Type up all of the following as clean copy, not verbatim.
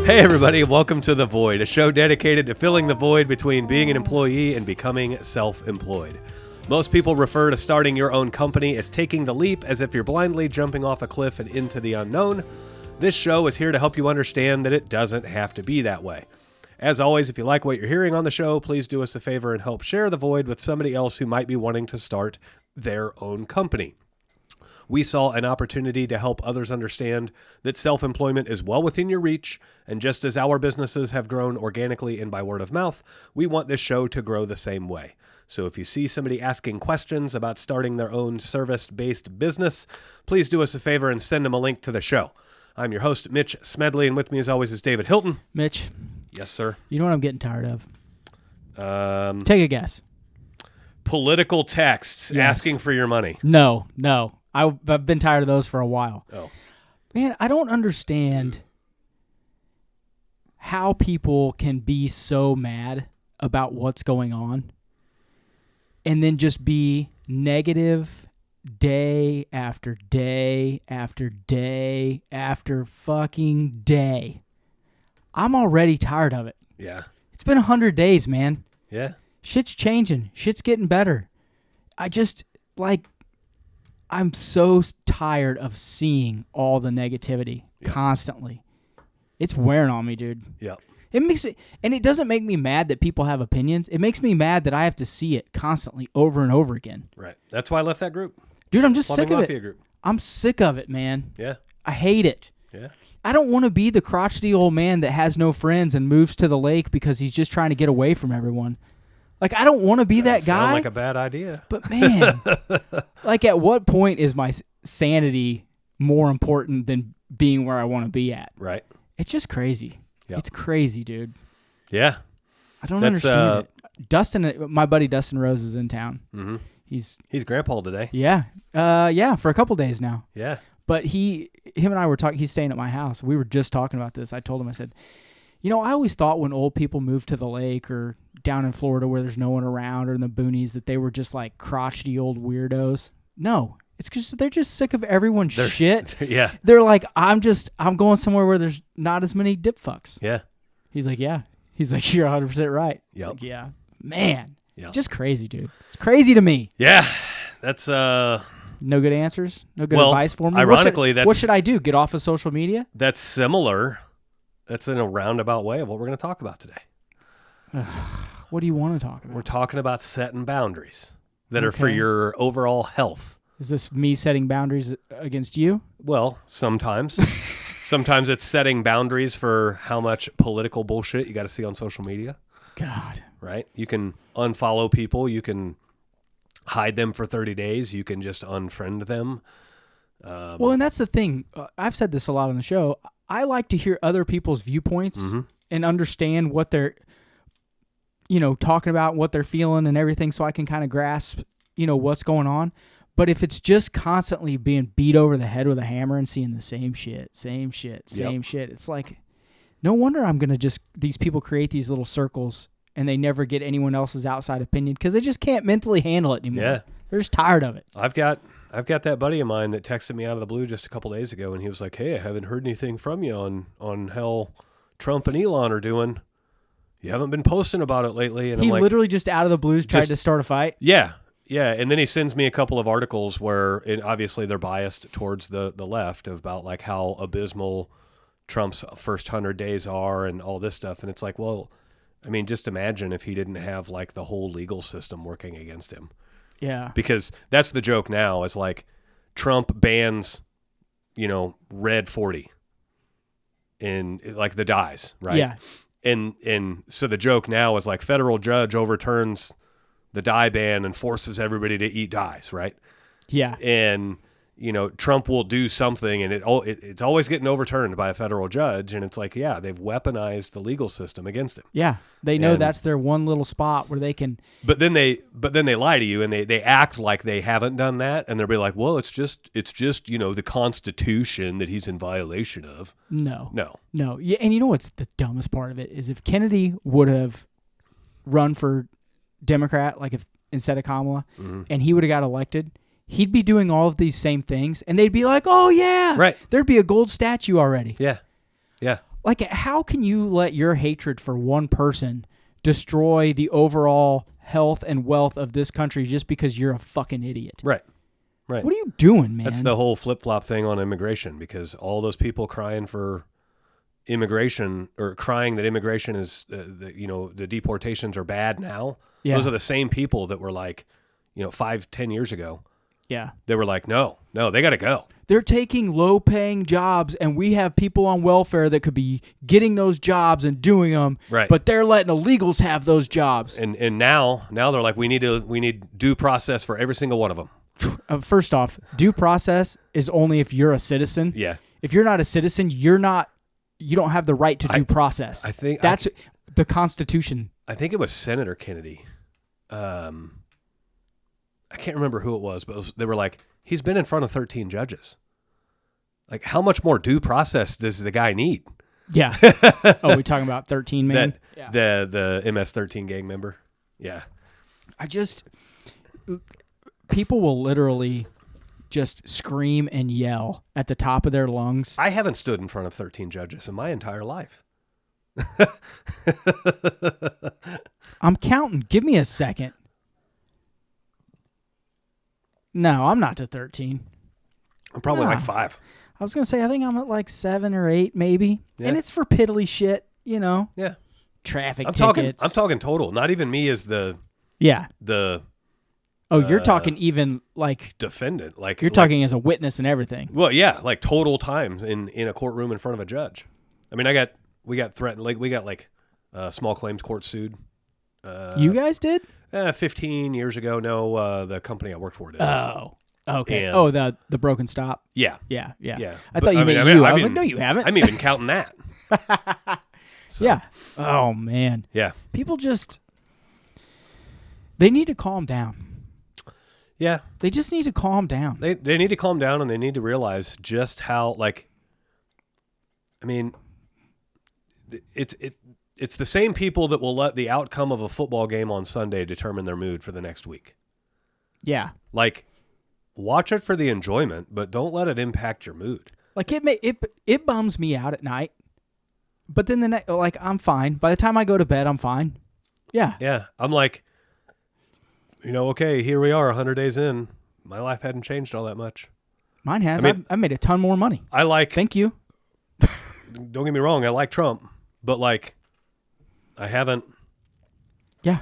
Hey everybody, welcome to The Void, a show dedicated to filling the void between being an employee and becoming self-employed. Most people refer to starting your own company as taking the leap, as if you're blindly jumping off a cliff and into the unknown. This show is here to help you understand that it doesn't have to be that way. As always, if you like what you're hearing on the show, please do us a favor and help share The Void with somebody else who might be wanting to start their own company. We saw an opportunity to help others understand that self-employment is well within your reach, and just as our businesses have grown organically and by word of mouth, we want this show to grow the same way. So if you see somebody asking questions about starting their own service-based business, please do us a favor and send them a link to the show. I'm your host, Mitch Smedley, and with me as always is David Hilton. Mitch. Yes, sir. You know what I'm getting tired of? Take a guess. Political texts asking for your money. No. I've been tired of those for a while. Oh. Man, I don't understand how people can be so mad about what's going on and then just be negative day after day after day after fucking day. I'm already tired of it. Yeah. It's been 100 days, man. Yeah. Shit's changing. Shit's getting better. I'm so tired of seeing all the negativity constantly. It's wearing on me, dude. Yeah. It makes me, and it doesn't make me mad that people have opinions. It makes me mad that I have to see it constantly over and over again. Right. That's why I left that group. Dude, I'm just sick of it. Group. I'm sick of it, man. Yeah. I hate it. Yeah. I don't want to be the crotchety old man that has no friends and moves to the lake because he's just trying to get away from everyone. Like, I don't want to be that guy. Sound like a bad idea. But, man, at what point is my sanity more important than being where I want to be at? Right. It's just crazy. Yep. It's crazy, dude. Yeah. I don't understand it. Dustin, my buddy Dustin Rose is in town. Mm-hmm. He's grandpa today. Yeah. For a couple days now. Yeah. But him and I were talking, he's staying at my house. We were just talking about this. I told him, I said, I always thought when old people move to the lake or down in Florida where there's no one around or in the boonies that they were just like crotchety old weirdos. No, it's because they're just sick of everyone's shit. Yeah. They're like, I'm going somewhere where there's not as many dip fucks. Yeah. He's like, yeah. He's like, you're 100% right. He's yep. like, yeah. Man. Yep. Just crazy, dude. It's crazy to me. Yeah. That's no good answers? No good advice for me? Ironically, what should I do? Get off of social media? That's similar. That's in a roundabout way of what we're going to talk about today. What do you want to talk about? We're talking about setting boundaries that are for your overall health. Is this me setting boundaries against you? Well, sometimes. Sometimes it's setting boundaries for how much political bullshit you got to see on social media. God. Right? You can unfollow people. You can hide them for 30 days. You can just unfriend them. Well, and that's the thing. I've said this a lot on the show. I like to hear other people's viewpoints and understand what they're, talking about, what they're feeling and everything, so I can kind of grasp, what's going on. But if it's just constantly being beat over the head with a hammer and seeing the same shit, it's like, no wonder I'm going to these people create these little circles and they never get anyone else's outside opinion because they just can't mentally handle it anymore. Yeah. They're just tired of it. I've got that buddy of mine that texted me out of the blue just a couple days ago, and he was like, hey, I haven't heard anything from you on how Trump and Elon are doing. You haven't been posting about it lately. And he I'm like, literally just out of the blues tried to start a fight? Yeah. Yeah, and then he sends me a couple of articles where obviously they're biased towards the left about like how abysmal Trump's first 100 days are and all this stuff. And it's like, well, I mean, just imagine if he didn't have like the whole legal system working against him. Yeah. Because that's the joke now is like Trump bans, red 40 in like the dyes, right? Yeah. And so the joke now is like federal judge overturns the dye ban and forces everybody to eat dyes, right? Yeah. And Trump will do something, and it's always getting overturned by a federal judge, and it's like, yeah, they've weaponized the legal system against him. Yeah, they know that's their one little spot where they can. But then they lie to you, and they act like they haven't done that, and they'll be like, well, it's just the Constitution that he's in violation of. No. Yeah, and you know what's the dumbest part of it is if Kennedy would have run for Democrat, like if instead of Kamala, and he would have got elected. he'd be doing all of these same things, and they'd be like, oh, yeah. Right. There'd be a gold statue already. Yeah. Yeah. Like, how can you let your hatred for one person destroy the overall health and wealth of this country just because you're a fucking idiot? Right. Right. What are you doing, man? That's the whole flip-flop thing on immigration, because all those people crying for immigration, or crying that immigration is, the deportations are bad now. Yeah. Those are the same people that were like, 5-10 years ago. Yeah. They were like, no, they got to go. They're taking low-paying jobs, and we have people on welfare that could be getting those jobs and doing them, right. But they're letting illegals have those jobs. And now they're like, we need due process for every single one of them. First off, due process is only if you're a citizen. Yeah. If you're not a citizen, you don't have the right to due process. I think that's the Constitution. I think it was Senator Kennedy. I can't remember who it was, but they were like, he's been in front of 13 judges. Like, how much more due process does the guy need? Yeah. Oh, we talking about 13 man? The MS-13 gang member? Yeah. People will literally just scream and yell at the top of their lungs. I haven't stood in front of 13 judges in my entire life. I'm counting. Give me a second. No, I'm not to 13. I'm probably like 5. I was going to say, I think I'm at like 7 or 8 maybe. Yeah. And it's for piddly shit, Yeah. Traffic tickets. I'm talking total, not even me as the... Yeah. Oh, you're talking even like... defendant. Like you're talking as a witness and everything. Well, yeah, like total time in a courtroom in front of a judge. I mean, we got threatened, like we got like small claims court sued. You guys did? 15 years ago. No, the company I worked for did. Oh, okay. And, the Broken Stop. Yeah. I thought you meant you. I was like, no, you haven't. I'm even counting that. So, yeah. Oh man. Yeah. People they need to calm down. Yeah. They just need to calm down. They need to calm down, and they need to realize just how, like, I mean, it's the same people that will let the outcome of a football game on Sunday determine their mood for the next week. Yeah. Like, watch it for the enjoyment, but don't let it impact your mood. Like, it bums me out at night, but then I'm fine. By the time I go to bed, I'm fine. Yeah. Yeah. I'm like, okay, here we are 100 days in. My life hadn't changed all that much. Mine has. I made a ton more money. Thank you. Don't get me wrong. I like Trump, but like, I haven't. Yeah.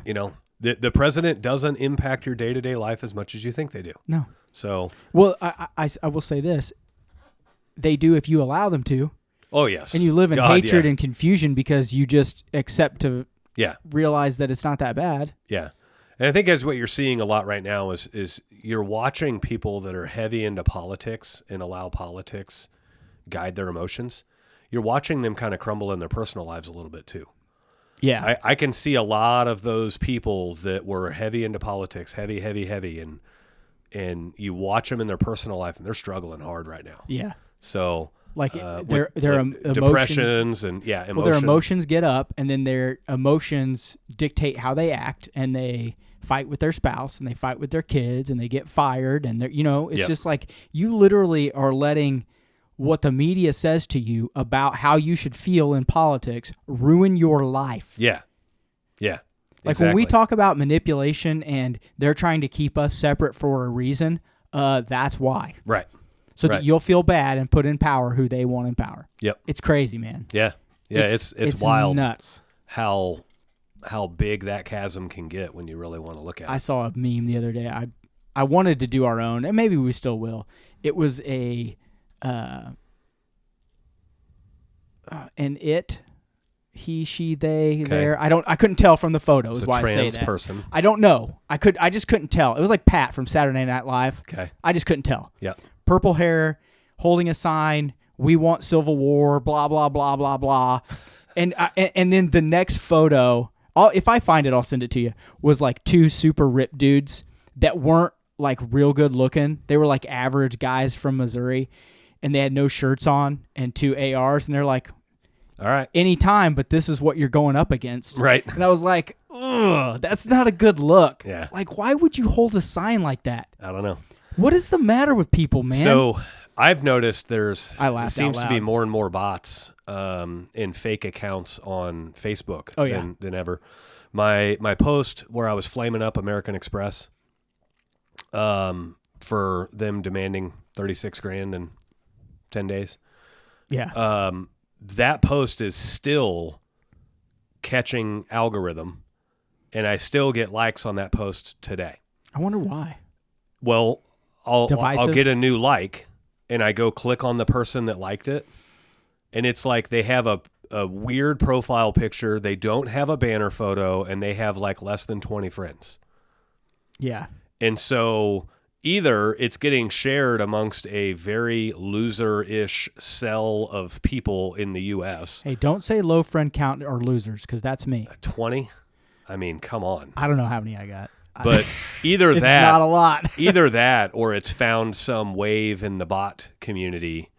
The president doesn't impact your day-to-day life as much as you think they do. No. So. Well, I will say this. They do if you allow them to. Oh, yes. And you live in hatred and confusion because you just accept to realize that it's not that bad. Yeah. And I think that's what you're seeing a lot right now is you're watching people that are heavy into politics and allow politics guide their emotions. You're watching them kind of crumble in their personal lives a little bit too. Yeah. I can see a lot of those people that were heavy into politics, heavy, and you watch them in their personal life and they're struggling hard right now. Yeah. So like their emotions, depressions and emotions. Well, their emotions get up, and then their emotions dictate how they act, and they fight with their spouse, and they fight with their kids, and they get fired, and they're it's just like you literally are letting what the media says to you about how you should feel in politics ruin your life. Yeah. Yeah. Like when we talk about manipulation and they're trying to keep us separate for a reason, that's why. Right. So that you'll feel bad and put in power who they want in power. Yep. It's crazy, man. Yeah. Yeah, it's wild. Nuts. How big that chasm can get when you really want to look at it. I saw a meme the other day. I wanted to do our own, and maybe we still will. It was an he, she, they, there. I couldn't tell from the photos why I say that. Person. I don't know. I just couldn't tell. It was like Pat from Saturday Night Live. Okay. I just couldn't tell. Yeah. Purple hair, holding a sign, "We want Civil War," blah blah blah blah blah. And then the next photo, if I find it, I'll send it to you, was like 2 super ripped dudes that weren't like real good looking. They were like average guys from Missouri, and they had no shirts on and 2 ARs, and they're like, all right, anytime, but this is what you're going up against. Right. And I was like, ugh, that's not a good look. Yeah. Like, why would you hold a sign like that? I don't know. What is the matter with people, man? So I've noticed there seems to be more and more bots and fake accounts on Facebook than ever. My post where I was flaming up American Express for them demanding $36,000 in 10 days. Yeah. That post is still catching algorithm, and I still get likes on that post today. I wonder why. Well, I'll get a new like, and I go click on the person that liked it, and it's like they have a weird profile picture. They don't have a banner photo, and they have like less than 20 friends. Yeah. And so either it's getting shared amongst a very loser-ish cell of people in the U.S. Hey, don't say low friend count or losers, because that's me. 20? I mean, come on. I don't know how many I got. But either it's that, not a lot. either that, or it's found some wave in the bot community,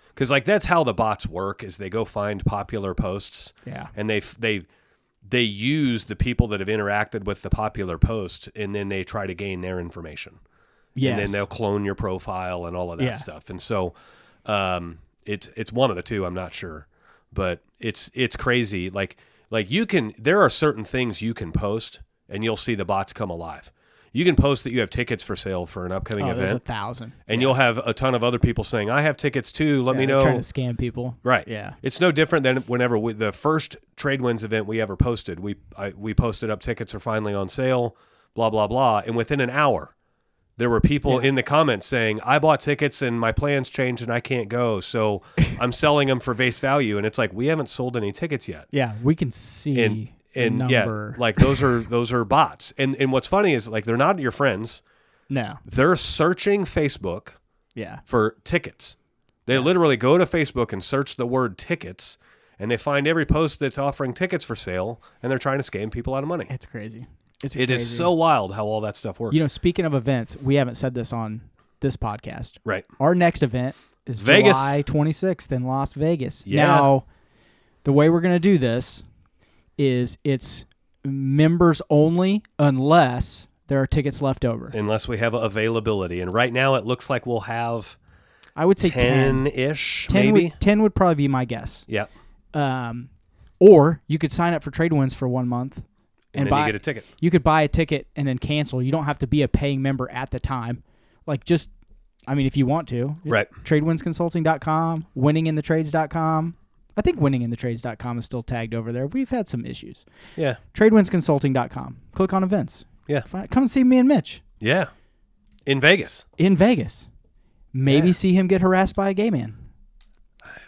because like that's how the bots work: is they go find popular posts, and they use the people that have interacted with the popular post, and then they try to gain their information. Yes. And then they'll clone your profile and all of that stuff. And so, it's one of the two. I'm not sure, but it's crazy. Like there are certain things you can post, and you'll see the bots come alive. You can post that you have tickets for sale for an upcoming event. There's 1,000. And you'll have a ton of other people saying, I have tickets too. Let me know. Trying to scam people. Right. Yeah. It's no different than whenever the first TradeWinds event we ever posted. We posted up tickets are finally on sale, blah, blah, blah. And within an hour, there were people in the comments saying, I bought tickets and my plans changed and I can't go. So I'm selling them for face value. And it's like, we haven't sold any tickets yet. Yeah. We can see. And number. Like those are bots. And what's funny is like they're not your friends. No. They're searching Facebook for tickets. They literally go to Facebook and search the word tickets, and they find every post that's offering tickets for sale, and they're trying to scam people out of money. It's crazy. It is so wild how all that stuff works. You know, speaking of events, we haven't said this on this podcast. Right. Our next event is Vegas. July 26th in Las Vegas. Yeah. Now, the way we're going to do this is it's members only unless there are tickets left over. Unless we have availability. And right now it looks like we'll have, I would say 10-ish, maybe. 10 would probably be my guess. Yep. Or you could sign up for TradeWinds for 1 month. And then you get a ticket. You could buy a ticket and then cancel. You don't have to be a paying member at the time. Like just, I mean, if you want to. Right. TradeWindsConsulting.com, winninginthetrades.com. I think winninginthetrades.com is still tagged over there. We've had some issues. Yeah. TradeWindsConsulting.com. Click on events. Yeah. Come and see me and Mitch. Yeah. In Vegas. Maybe see him get harassed by a gay man.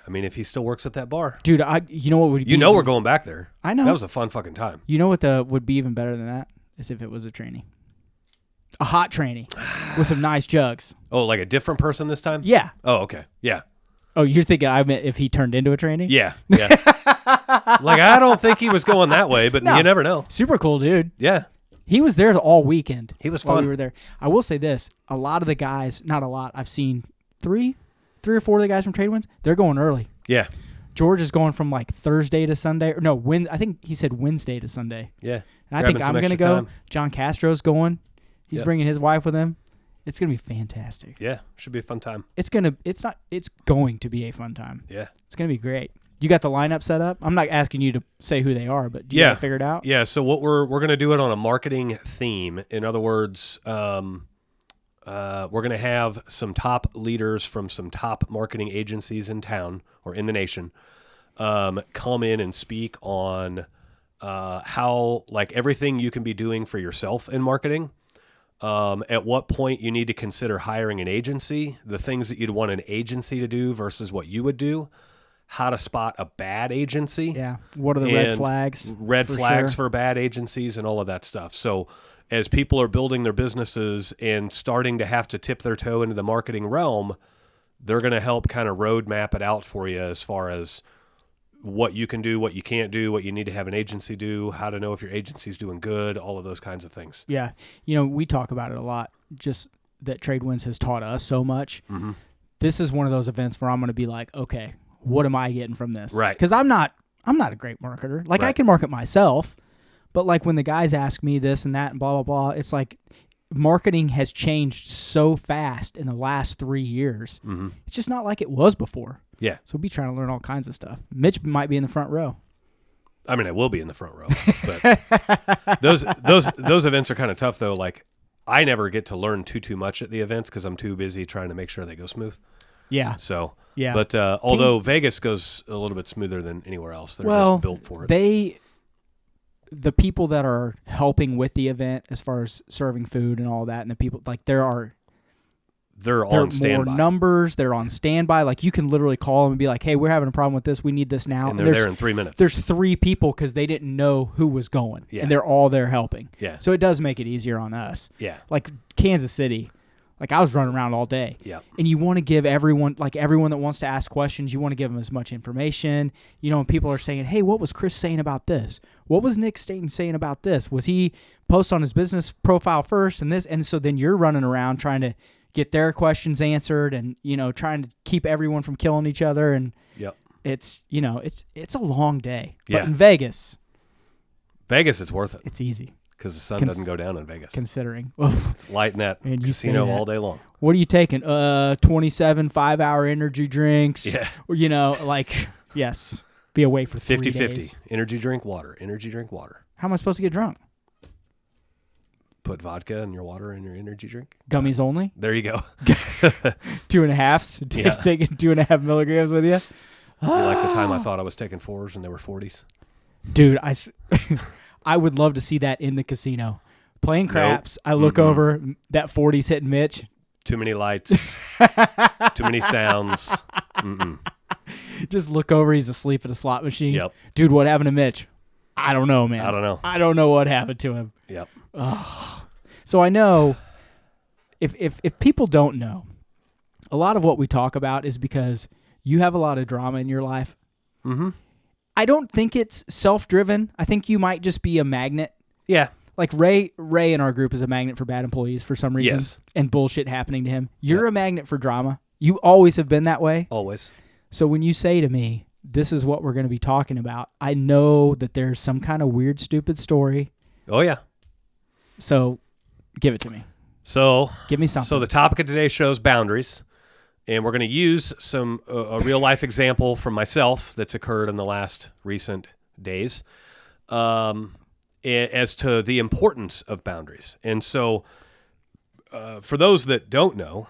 I mean, if he still works at that bar. Dude, you know what would be... You know we're going back there. I know. That was a fun fucking time. You know what would be even better than that? Is if it was a trainee. A hot trainee with some nice jugs. Oh, like a different person this time? Yeah. Oh, okay. Yeah. Oh, you're thinking I meant if he turned into a trainee? Yeah. Like, I don't think he was going that way, but you never know. Super cool, dude. Yeah. He was there all weekend. He was while fun. we were there. I will say this. A lot of the guys, not a lot, I've seen three or four of the guys from TradeWinds, they're going early. Yeah. George is going from like Thursday to Sunday. Or no, I think he said Wednesday to Sunday. Yeah. And I think I'm going to go. Time. John Castro's going. He's bringing his wife with him. It's going to be fantastic. Yeah. Should be a fun time. It's going to be a fun time. Yeah. It's going to be great. You got the lineup set up? I'm not asking you to say who they are, but do you have it figured out? Yeah. So what we're going to do it on a marketing theme. In other words, we're going to have some top leaders from some top marketing agencies in town or in the nation come in and speak on how, like, everything you can be doing for yourself in marketing. At what point you need to consider hiring an agency, the things that you'd want an agency to do versus what you would do, how to spot a bad agency. Yeah. What are the red flags? Red flags for bad agencies and all of that stuff. So as people are building their businesses and starting to have to tip their toe into the marketing realm, they're going to help kind of roadmap it out for you as far as what you can do, what you can't do, what you need to have an agency do, how to know if your agency's doing good, all of those kinds of things. Yeah. You know, we talk about it a lot, just that TradeWinds has taught us so much. Mm-hmm. This is one of those events where I'm going to be like, okay, what am I getting from this? Right. Because I'm not a great marketer. Like, I can market myself, but like when the guys ask me this and that and blah, blah, blah, it's like marketing has changed so fast in the last 3 years. Mm-hmm. It's just not like it was before. Yeah. So we'll be trying to learn all kinds of stuff. Mitch might be in the front row. I mean, I will be in the front row. But those events are kind of tough, though. Like, I never get to learn too much at the events because I'm too busy trying to make sure they go smooth. Yeah. So, yeah. But although Vegas goes a little bit smoother than anywhere else, they're just built for it. The people that are helping with the event, as far as serving food and all that, and the people, like, they're on standby. More numbers. They're on standby. Like, you can literally call them and be like, "Hey, we're having a problem with this. We need this now." And they're there in 3 minutes. There's 3 people because they didn't know who was going, and they're all there helping. Yeah. So it does make it easier on us. Yeah. Like Kansas City, like I was running around all day. Yeah. And you want to give everyone that wants to ask questions, you want to give them as much information. You know, when people are saying, "Hey, what was Chris saying about this? What was Nick Staten saying about this? Was he post on his business profile first and this?" And so then you're running around trying to get their questions answered, and trying to keep everyone from killing each other, and it's a long day. Yeah. But in Vegas, it's worth it. It's easy because the sun doesn't go down in Vegas. Considering it's light in that casino all day long. What are you taking? 27 5-hour energy drinks. Yeah. Yes. Be awake for 3 days. 50-50. Energy drink water. How am I supposed to get drunk? Put vodka in your water and your energy drink. Gummies only? There you go. 2.5. Yeah. Taking 2.5 milligrams with you. Like the time I thought I was taking 4s and they were 40s. Dude, I would love to see that in the casino. Playing craps. Nope. I look over, that 40's hitting Mitch. Too many lights. Too many sounds. Mm-mm. Just look over, he's asleep at a slot machine. Yep. Dude, what happened to Mitch? I don't know, man. I don't know. I don't know what happened to him. Yep. So I know if people don't know, a lot of what we talk about is because you have a lot of drama in your life. Mm-hmm. I don't think it's self-driven. I think you might just be a magnet. Yeah. Like Ray in our group is a magnet for bad employees for some reason. Yes. And bullshit happening to him. You're a magnet for drama. You always have been that way. Always. So when you say to me, this is what we're going to be talking about, I know that there's some kind of weird, stupid story. Oh, yeah. So give it to me. So give me something. So the topic of today's show is boundaries. And we're going to use a real-life example from myself that's occurred in the last recent days as to the importance of boundaries. And so for those that don't know,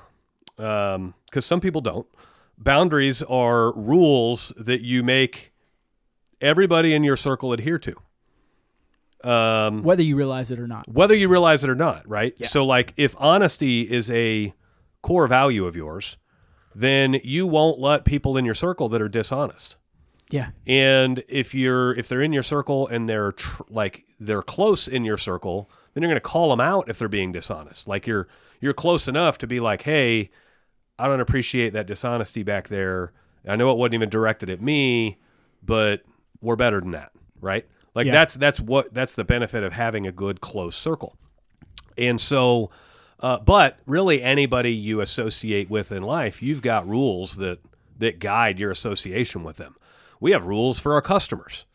because some people don't, boundaries are rules that you make everybody in your circle adhere to. Whether you realize it or not. Whether you realize it or not, right? Yeah. So, like, if honesty is a core value of yours, then you won't let people in your circle that are dishonest. Yeah. And if they're in your circle and they're close in your circle, then you're going to call them out if they're being dishonest. Like you're close enough to be like, "Hey, I don't appreciate that dishonesty back there. I know it wasn't even directed at me, but we're better than that," right? Like that's the benefit of having a good close circle. And so, but really anybody you associate with in life, you've got rules that guide your association with them. We have rules for our customers.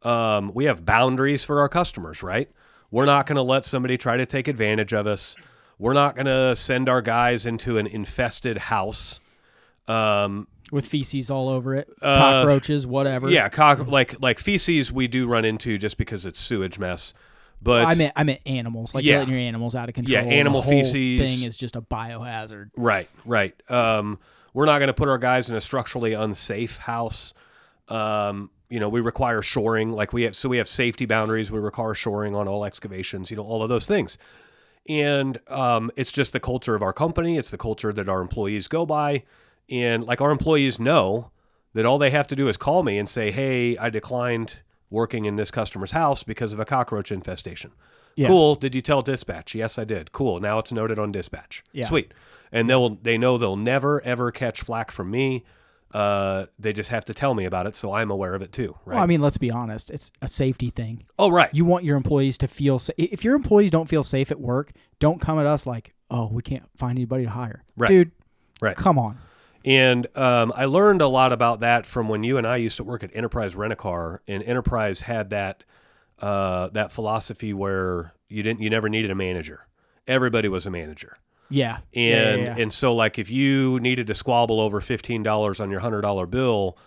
We have boundaries for our customers, right? We're not going to let somebody try to take advantage of us. We're not going to send our guys into an infested house. With feces all over it, cockroaches, whatever. Yeah, like feces we do run into just because it's sewage mess. But I meant animals, like letting your animals out of control. Yeah, animal the whole feces thing is just a biohazard. Right. We're not going to put our guys in a structurally unsafe house. We require shoring. Like we have safety boundaries. We require shoring on all excavations. All of those things. And it's just the culture of our company. It's the culture that our employees go by. And like our employees know that all they have to do is call me and say, "Hey, I declined working in this customer's house because of a cockroach infestation." Yeah. Cool. Did you tell dispatch? Yes, I did. Cool. Now it's noted on dispatch. Yeah. Sweet. And they know they'll never ever catch flack from me. They just have to tell me about it, so I'm aware of it too. Right. Well, I mean, let's be honest. It's a safety thing. Oh, right. You want your employees to feel safe. If your employees don't feel safe at work, don't come at us like, "Oh, we can't find anybody to hire." Right. Dude, right. Come on. And I learned a lot about that from when you and I used to work at Enterprise Rent-A-Car, and Enterprise had that philosophy where you never needed a manager. everybody was a manager. Yeah. And so like if you needed to squabble over $15 on your $100 bill,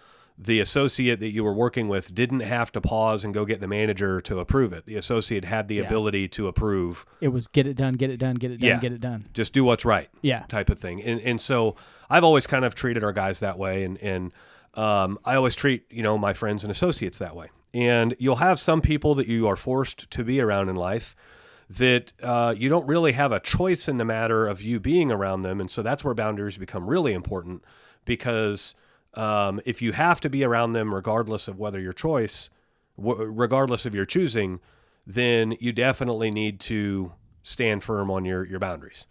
the associate that you were working with didn't have to pause and go get the manager to approve it. The associate had the ability to approve. It was get it done, get it done, get it done, get it done. Just do what's right. Yeah. Type of thing. And so I've always kind of treated our guys that way. And I always treat, my friends and associates that way. And you'll have some people that you are forced to be around in life that you don't really have a choice in the matter of you being around them. And so that's where boundaries become really important, because if you have to be around them regardless of whether your choice, regardless of your choosing, then you definitely need to stand firm on your boundaries.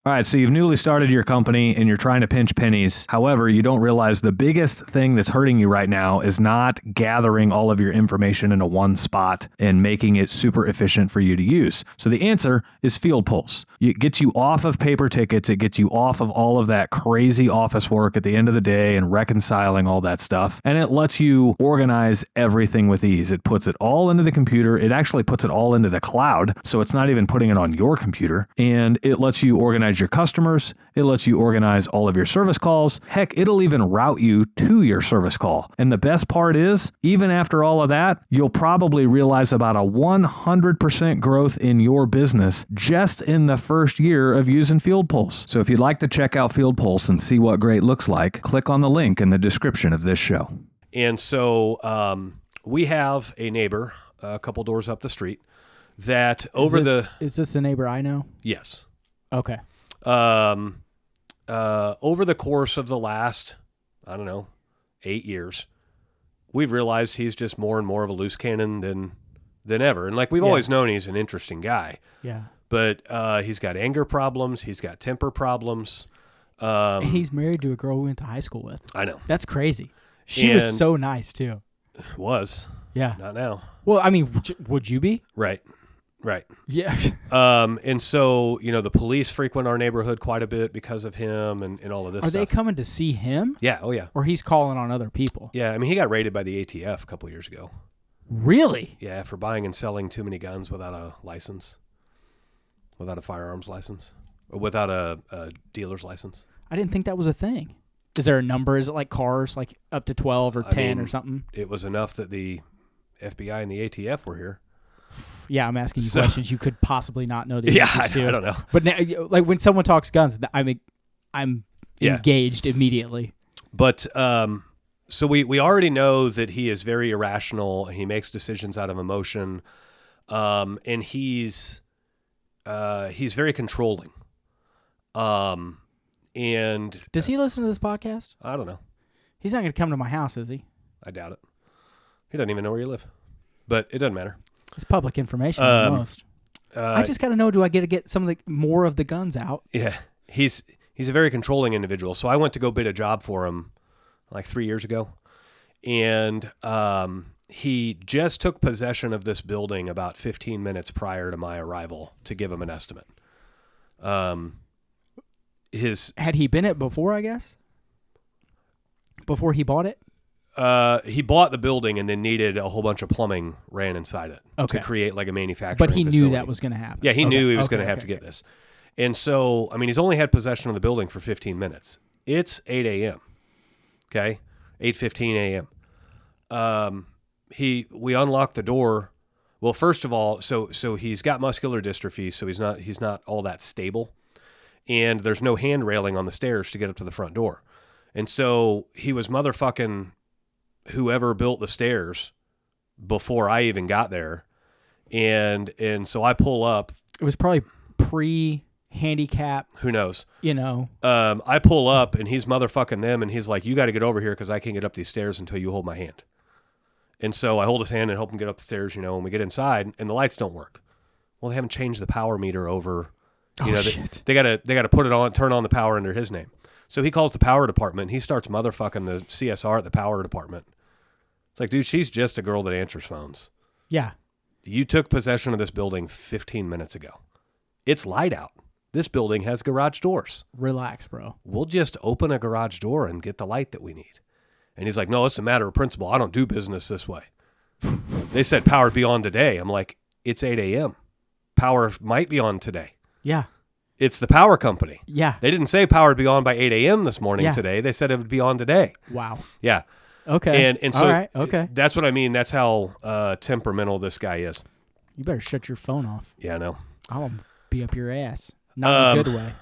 All right, so you've newly started your company and you're trying to pinch pennies. However, you don't realize the biggest thing that's hurting you right now is not gathering all of your information into one spot and making it super efficient for you to use. So the answer is Field Pulse. It gets you off of paper tickets. It gets you off of all of that crazy office work at the end of the day and reconciling all that stuff. And it lets you organize everything with ease. It puts it all into the computer. It actually puts it all into the cloud, so it's not even putting it on your computer. And it lets you organize your customers. It lets you organize all of your service calls. Heck, it'll even route you to your service call. And the best part is, even after all of that, you'll probably realize about a 100% growth in your business just in the first year of using Field Pulse. So if you'd like to check out Field Pulse and see what great looks like, click on the link in the description of this show. And so we have a neighbor a couple doors up the street that Is this a neighbor I know? Yes. Okay. Over the course of the last, 8 years, we've realized he's just more and more of a loose cannon than ever. And like we've always known he's an interesting guy. Yeah. But he's got anger problems. He's got temper problems. And he's married to a girl we went to high school with. I know. That's crazy. She was so nice too. Was. Yeah. Not now. Well, I mean, would you be? Right. Yeah. And so, the police frequent our neighborhood quite a bit because of him and all of this stuff. Are they coming to see him? Yeah. Oh, yeah. Or he's calling on other people? Yeah. I mean, he got raided by the ATF a couple years ago. Really? Yeah, for buying and selling too many guns without a license, without a firearms license, or without a dealer's license. I didn't think that was a thing. Is there a number? Is it like cars, like up to 12 or 10 or something? It was enough that the FBI and the ATF were here. Yeah, I'm asking you questions you could possibly not know the answers to. I don't know. But now, like when someone talks guns, I'm engaged immediately. But so we already know that he is very irrational. He makes decisions out of emotion, and he's very controlling. And does he listen to this podcast? I don't know. He's not going to come to my house, is he? I doubt it. He doesn't even know where you live, but it doesn't matter. It's public information almost. I just got to know, do I get some of the more of the guns out? Yeah. He's a very controlling individual. So I went to go bid a job for him like 3 years ago. And he just took possession of this building about 15 minutes prior to my arrival to give him an estimate. Had he been it before, I guess? Before he bought it? He bought the building and then needed a whole bunch of plumbing ran inside it to create like a manufacturing But he facility. knew that was going to happen. Yeah, he knew he was going to have to get this. And so, I mean, he's only had possession of the building for 15 minutes. It's 8 a.m., okay? 8:15 a.m. We unlocked the door. Well, first of all, so he's got muscular dystrophy, so he's not all that stable. And there's no hand railing on the stairs to get up to the front door. And so he was motherfucking whoever built the stairs before I even got there. And so I pull up. It was probably pre-handicap. Who knows? I pull up and he's motherfucking them and he's like, you got to get over here because I can't get up these stairs until you hold my hand. And so I hold his hand and help him get up the stairs, and we get inside and the lights don't work. Well, they haven't changed the power meter over. Shit. They gotta put it on, turn on the power under his name. So he calls the power department. He starts motherfucking the CSR at the power department. It's like, dude, she's just a girl that answers phones. Yeah. You took possession of this building 15 minutes ago. It's light out. This building has garage doors. Relax, bro. We'll just open a garage door and get the light that we need. And he's like, no, it's a matter of principle. I don't do business this way. They said powered beyond today. I'm like, it's 8 a.m. power might be on today. Yeah. It's the power company. Yeah. They didn't say power would be on by 8 a.m. this morning today. They said it would be on today. Wow. Yeah. Okay. And so all right. Okay. That's what I mean. That's how temperamental this guy is. You better shut your phone off. Yeah, I know. I'm going to be up your ass. Not in a good way.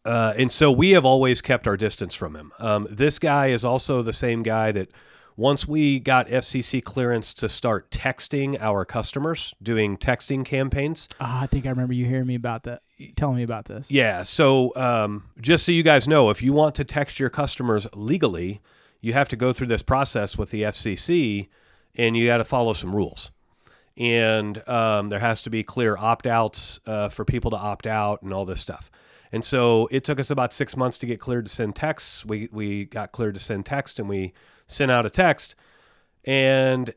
And so we have always kept our distance from him. This guy is also the same guy that once we got FCC clearance to start texting our customers, doing texting campaigns. I think I remember you hearing me about that, telling me about this. Yeah. So just so you guys know, if you want to text your customers legally, you have to go through this process with the FCC, and you got to follow some rules. And there has to be clear opt-outs for people to opt out and all this stuff. And so it took us about 6 months to get cleared to send texts. We got cleared to send text, and we sent out a text. And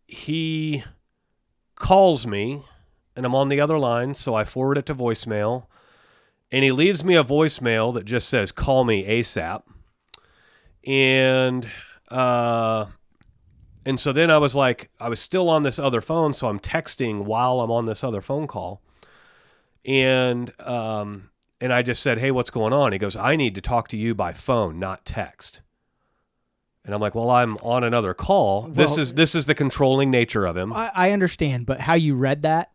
he calls me, and I'm on the other line, so I forward it to voicemail. And he leaves me a voicemail that just says, "Call me ASAP." And so then I was still on this other phone, so I'm texting while I'm on this other phone call. And I just said, "Hey, what's going on?" He goes, "I need to talk to you by phone, not text." And I'm like, "Well, I'm on another call." Well, this is the controlling nature of him. I understand, but how you read that,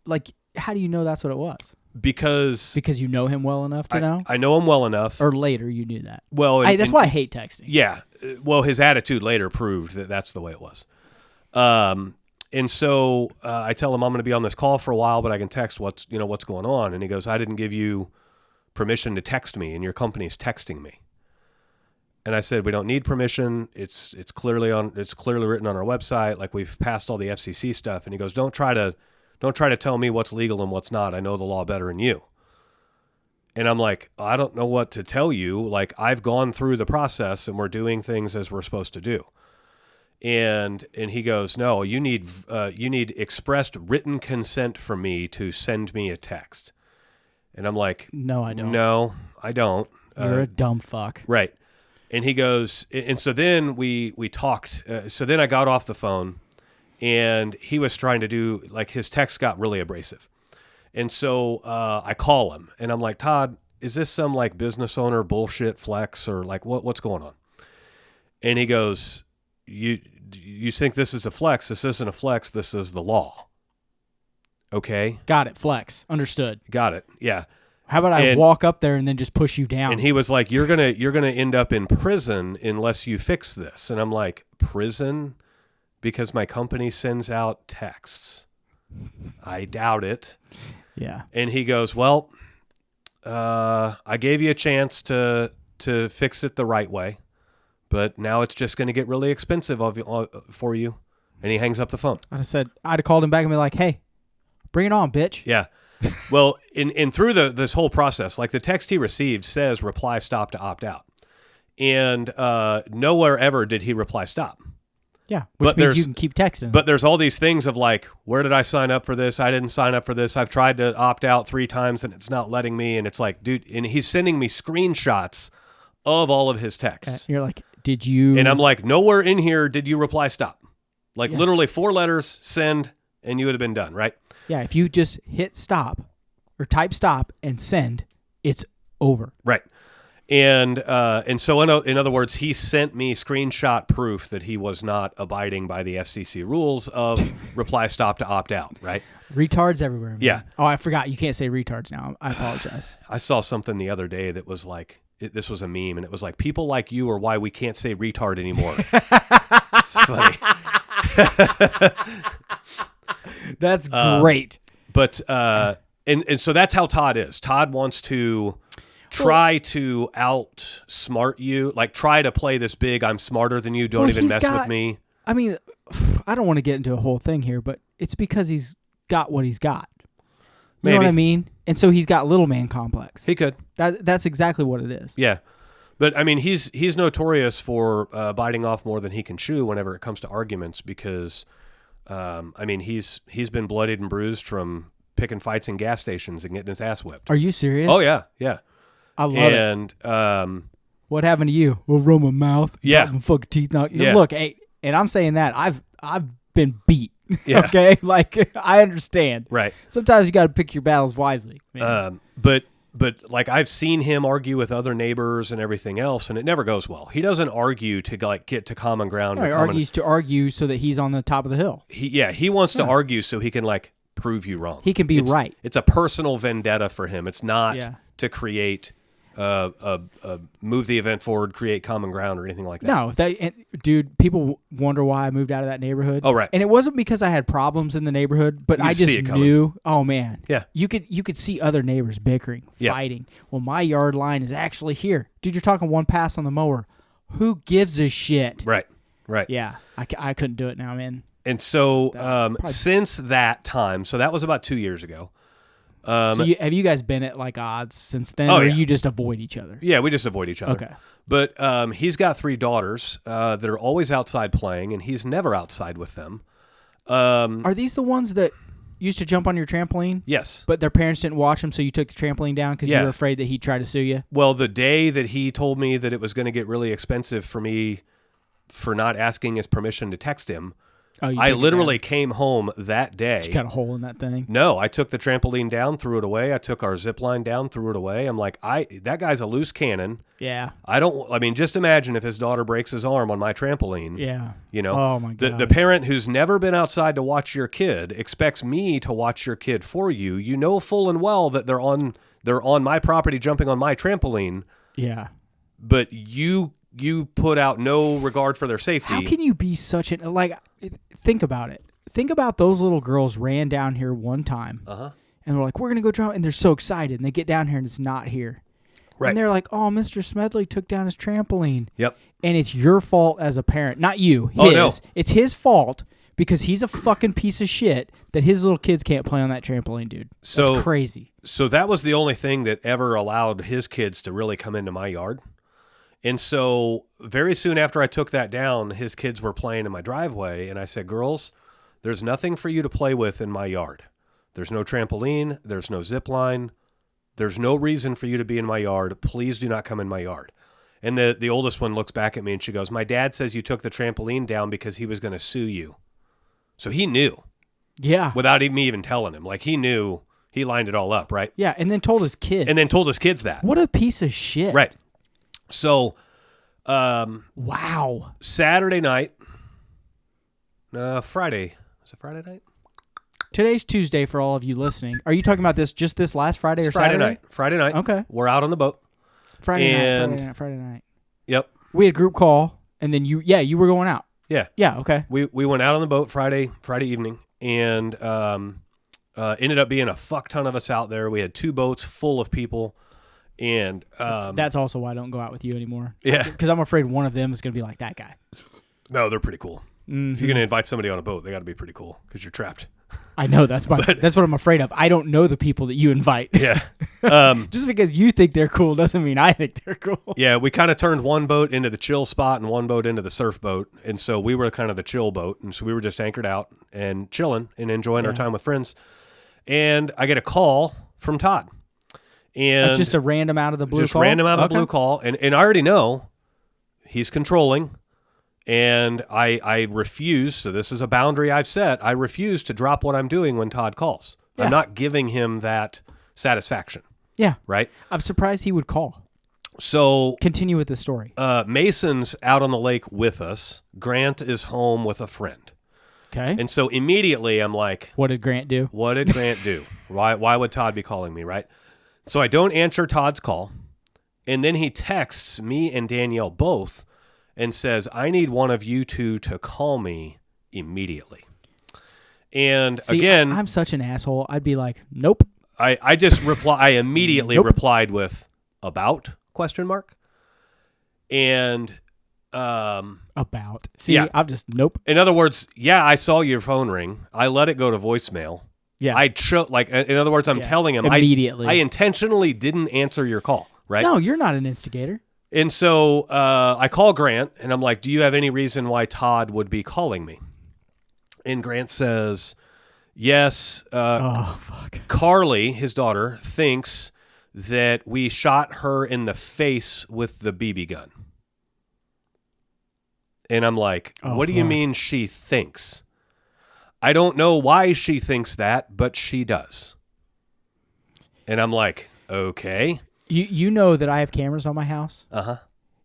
like, how do you know that's what it was? Because you know him well enough to know? I know him well enough. Or later you knew that. Well, that's why I hate texting. Yeah. Well, his attitude later proved that that's the way it was. And so I tell him I'm going to be on this call for a while, but I can text what's going on. And he goes, "I didn't give you permission to text me, and your company's texting me." And I said, "We don't need permission. It's clearly written on our website. Like, we've passed all the FCC stuff." And he goes, Don't try to tell me what's legal and what's not. I know the law better than you." And I'm like, "I don't know what to tell you. Like, I've gone through the process, and we're doing things as we're supposed to do." And he goes, "No, you need expressed written consent from me to send me a text." And I'm like, "No, I don't." "No, I don't." You're a dumb fuck. Right. And he goes, and so then we talked. So then I got off the phone, and he was trying to do, like, his text got really abrasive. And so I call him, and I'm like, "Todd, is this some, like, business owner bullshit flex, or, like, what's going on?" And he goes, You think this is a flex? This isn't a flex. This is the law." Okay. Got it. Flex. Understood. Got it. Yeah. How about I walk up there and then just push you down? And he was like, you're gonna end up in prison unless you fix this." And I'm like, "Prison? Because my company sends out texts. I doubt it." Yeah. And he goes, "Well, I gave you a chance to fix it the right way, but now it's just going to get really expensive for you." And he hangs up the phone. I'd have called him back and be like, "Hey, bring it on, bitch." Yeah. Well, in through this whole process, like, the text he received says reply stop to opt out. And nowhere ever did he reply stop. Yeah, which means you can keep texting. But there's all these things of, like, where did I sign up for this? I didn't sign up for this. I've tried to opt out 3 times and it's not letting me. And it's like, dude, and he's sending me screenshots of all of his texts. You're like, "Did you?" And I'm like, "Nowhere in here did you reply stop." Like, literally 4 letters, send, and you would have been done, right? Yeah, if you just hit stop or type stop and send, it's over. Right. And so in other words, he sent me screenshot proof that he was not abiding by the FCC rules of reply stop to opt out, right? Retards everywhere, man. Yeah. Oh, I forgot. You can't say retards now. I apologize. I saw something the other day that was like, this was a meme, and it was like, "People like you are why we can't say retard anymore." It's funny. That's great. But and so that's how Todd is. Todd wants to try to outsmart you, like, try to play this big, I'm smarter than you, don't even mess with me. I mean, I don't want to get into a whole thing here, but it's because he's got what he's got. You know what I mean? And so he's got little man complex. He could. That's exactly what it is. Yeah. But I mean, he's notorious for biting off more than he can chew whenever it comes to arguments, because I mean, he's been bloodied and bruised from picking fights in gas stations and getting his ass whipped. Are you serious? Oh yeah, yeah. I love it. And what happened to you? Well, run my mouth. Yeah. Fucking teeth knocked. Yeah. Look, hey, and I'm saying that I've been beat Yeah. Okay, like I understand. Right. Sometimes you got to pick your battles wisely. But like I've seen him argue with other neighbors and everything else, and it never goes well. He doesn't argue to like get to common ground. He argues to argue so that he's on the top of the hill. He wants to argue so he can like prove you wrong. He can be right. It's a personal vendetta for him. It's not to create move the event forward, create common ground, or anything like that. No, dude, people wonder why I moved out of that neighborhood. Oh, right. And it wasn't because I had problems in the neighborhood, but I just knew. Oh man, yeah. You could see other neighbors bickering, fighting. Well, my yard line is actually here, dude. You're talking one pass on the mower. Who gives a shit? Right. Yeah, I couldn't do it now, man. And so since that time, so that was about 2 years ago. So have you guys been at like odds since then, or you just avoid each other? Yeah, we just avoid each other. Okay. But he's got 3 daughters that are always outside playing, and he's never outside with them. Are these the ones that used to jump on your trampoline? Yes. But their parents didn't watch them, so you took the trampoline down because you were afraid that he'd try to sue you? Well, the day that he told me that it was going to get really expensive for me for not asking his permission to text him, I literally came home that day. Did you cut a hole in that thing? No, I took the trampoline down, threw it away. I took our zip line down, threw it away. I'm like, that guy's a loose cannon. Yeah. I mean, just imagine if his daughter breaks his arm on my trampoline. Yeah. You know, oh my God. The parent who's never been outside to watch your kid expects me to watch your kid for you. You know full and well that they're on my property jumping on my trampoline. Yeah. But you put out no regard for their safety. How can you be such an, like, think about it. Think about those little girls ran down here one time. Uh-huh. And they're like, we're going to go jump. And they're so excited. And they get down here and it's not here. Right. And they're like, oh, Mr. Smedley took down his trampoline. Yep. And it's your fault as a parent. Not you. His. Oh, no. It's his fault because he's a fucking piece of shit that his little kids can't play on that trampoline, dude. That's crazy. So that was the only thing that ever allowed his kids to really come into my yard. And so very soon after I took that down, his kids were playing in my driveway. And I said, girls, there's nothing for you to play with in my yard. There's no trampoline. There's no zip line. There's no reason for you to be in my yard. Please do not come in my yard. And the oldest one looks back at me and she goes, my dad says you took the trampoline down because he was going to sue you. So he knew. Yeah. Without me even telling him. Like he knew. He lined it all up, right? Yeah, and then told his kids. that. What a piece of shit. Right. So, wow. Saturday night, Friday. Was it Friday night? Today's Tuesday for all of you listening. Are you talking about this last Friday or Saturday? Friday night. Okay. We're out on the boat. Friday night. Yep. We had a group call, and then you were going out. Yeah. Yeah, okay. We went out on the boat Friday evening, and ended up being a fuck ton of us out there. We had 2 boats full of people. And that's also why I don't go out with you anymore. Yeah. Because I'm afraid one of them is going to be like that guy. No, they're pretty cool. Mm-hmm. If you're going to invite somebody on a boat, they got to be pretty cool because you're trapped. I know. That's what I'm afraid of. I don't know the people that you invite. Yeah. Just because you think they're cool doesn't mean I think they're cool. Yeah, we kind of turned one boat into the chill spot and one boat into the surf boat. And so we were kind of the chill boat. And so we were just anchored out and chilling and enjoying our time with friends. And I get a call from Todd. And just a random out of the blue call? Just random out of the blue call. And I already know he's controlling. And I refuse, so this is a boundary I've set, I refuse to drop what I'm doing when Todd calls. Yeah. I'm not giving him that satisfaction. Yeah. Right? I'm surprised he would call. So continue with the story. Mason's out on the lake with us. Grant is home with a friend. Okay. And so immediately I'm like, what did Grant do? What did Grant do? Why would Todd be calling me, right? So I don't answer Todd's call. And then he texts me and Danielle both and says, I need one of you two to call me immediately. And see, again, I'm such an asshole. I'd be like, nope. I just reply. I immediately replied with about ? And about. See, yeah. I'm just nope. In other words, yeah, I saw your phone ring. I let it go to voicemail. Yeah. In other words, I'm telling him immediately. I intentionally didn't answer your call, right? No, you're not an instigator. And so I call Grant and I'm like, do you have any reason why Todd would be calling me? And Grant says, yes. Carly, his daughter, thinks that we shot her in the face with the BB gun. And I'm like, what do you mean she thinks? I don't know why she thinks that, but she does. And I'm like, okay. You know that I have cameras on my house? Uh-huh.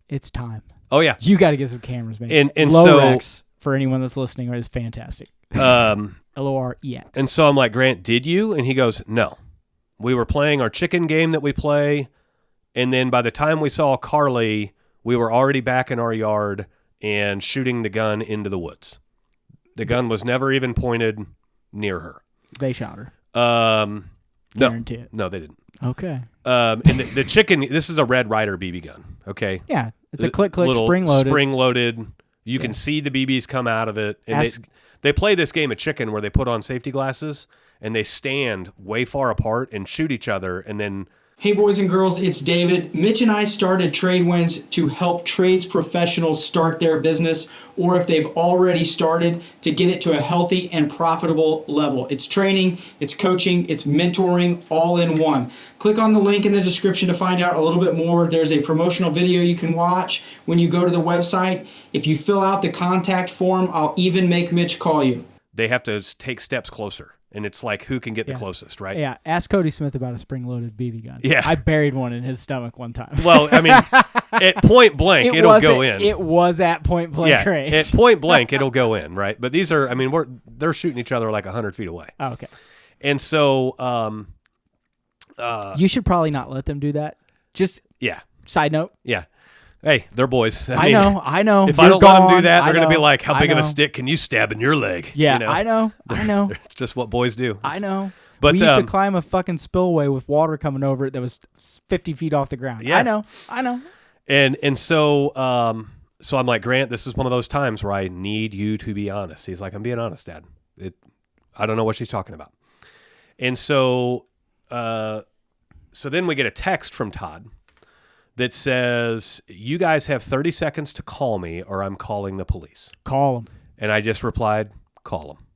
It's time. Oh, yeah. You got to get some cameras, man. And Lorex, for anyone that's listening, is fantastic. Lorex. And so I'm like, Grant, did you? And he goes, no. We were playing our chicken game that we play, and then by the time we saw Carly, we were already back in our yard and shooting the gun into the woods. The gun was never even pointed near her. They shot her. No, they didn't. Okay. And the chicken, this is a Red Ryder BB gun, okay? Yeah, it's a click, spring-loaded. Spring-loaded. You can see the BBs come out of it. And they play this game of chicken where they put on safety glasses, and they stand way far apart and shoot each other, and then... Hey boys and girls, it's David. Mitch and I started TradeWinds to help trades professionals start their business, or if they've already started, to get it to a healthy and profitable level. It's training, it's coaching, it's mentoring, all in one. Click on the link in the description to find out a little bit more. There's a promotional video you can watch when you go to the website. If you fill out the contact form, I'll even make Mitch call you. They have to take steps closer. And it's like, who can get the closest, right? Yeah, ask Cody Smith about a spring-loaded BB gun. Yeah. I buried one in his stomach one time. Well, I mean, at point blank, it'll go in. It was at point blank range. At point blank, it'll go in, right? But these are, I mean, they're shooting each other like 100 feet away. Oh, okay. And so... you should probably not let them do that. Just side note. Yeah. Hey, they're boys. I know. If I don't let them do that, they're going to be like, how big of a stick can you stab in your leg? Yeah, you know? I know. It's just what boys do. I know. But we used to climb a fucking spillway with water coming over it that was 50 feet off the ground. Yeah. I know. And so I'm like, Grant, this is one of those times where I need you to be honest. He's like, I'm being honest, Dad. I don't know what she's talking about. And so then we get a text from Todd that says, you guys have 30 seconds to call me or I'm calling the police. Call them. And I just replied, call them.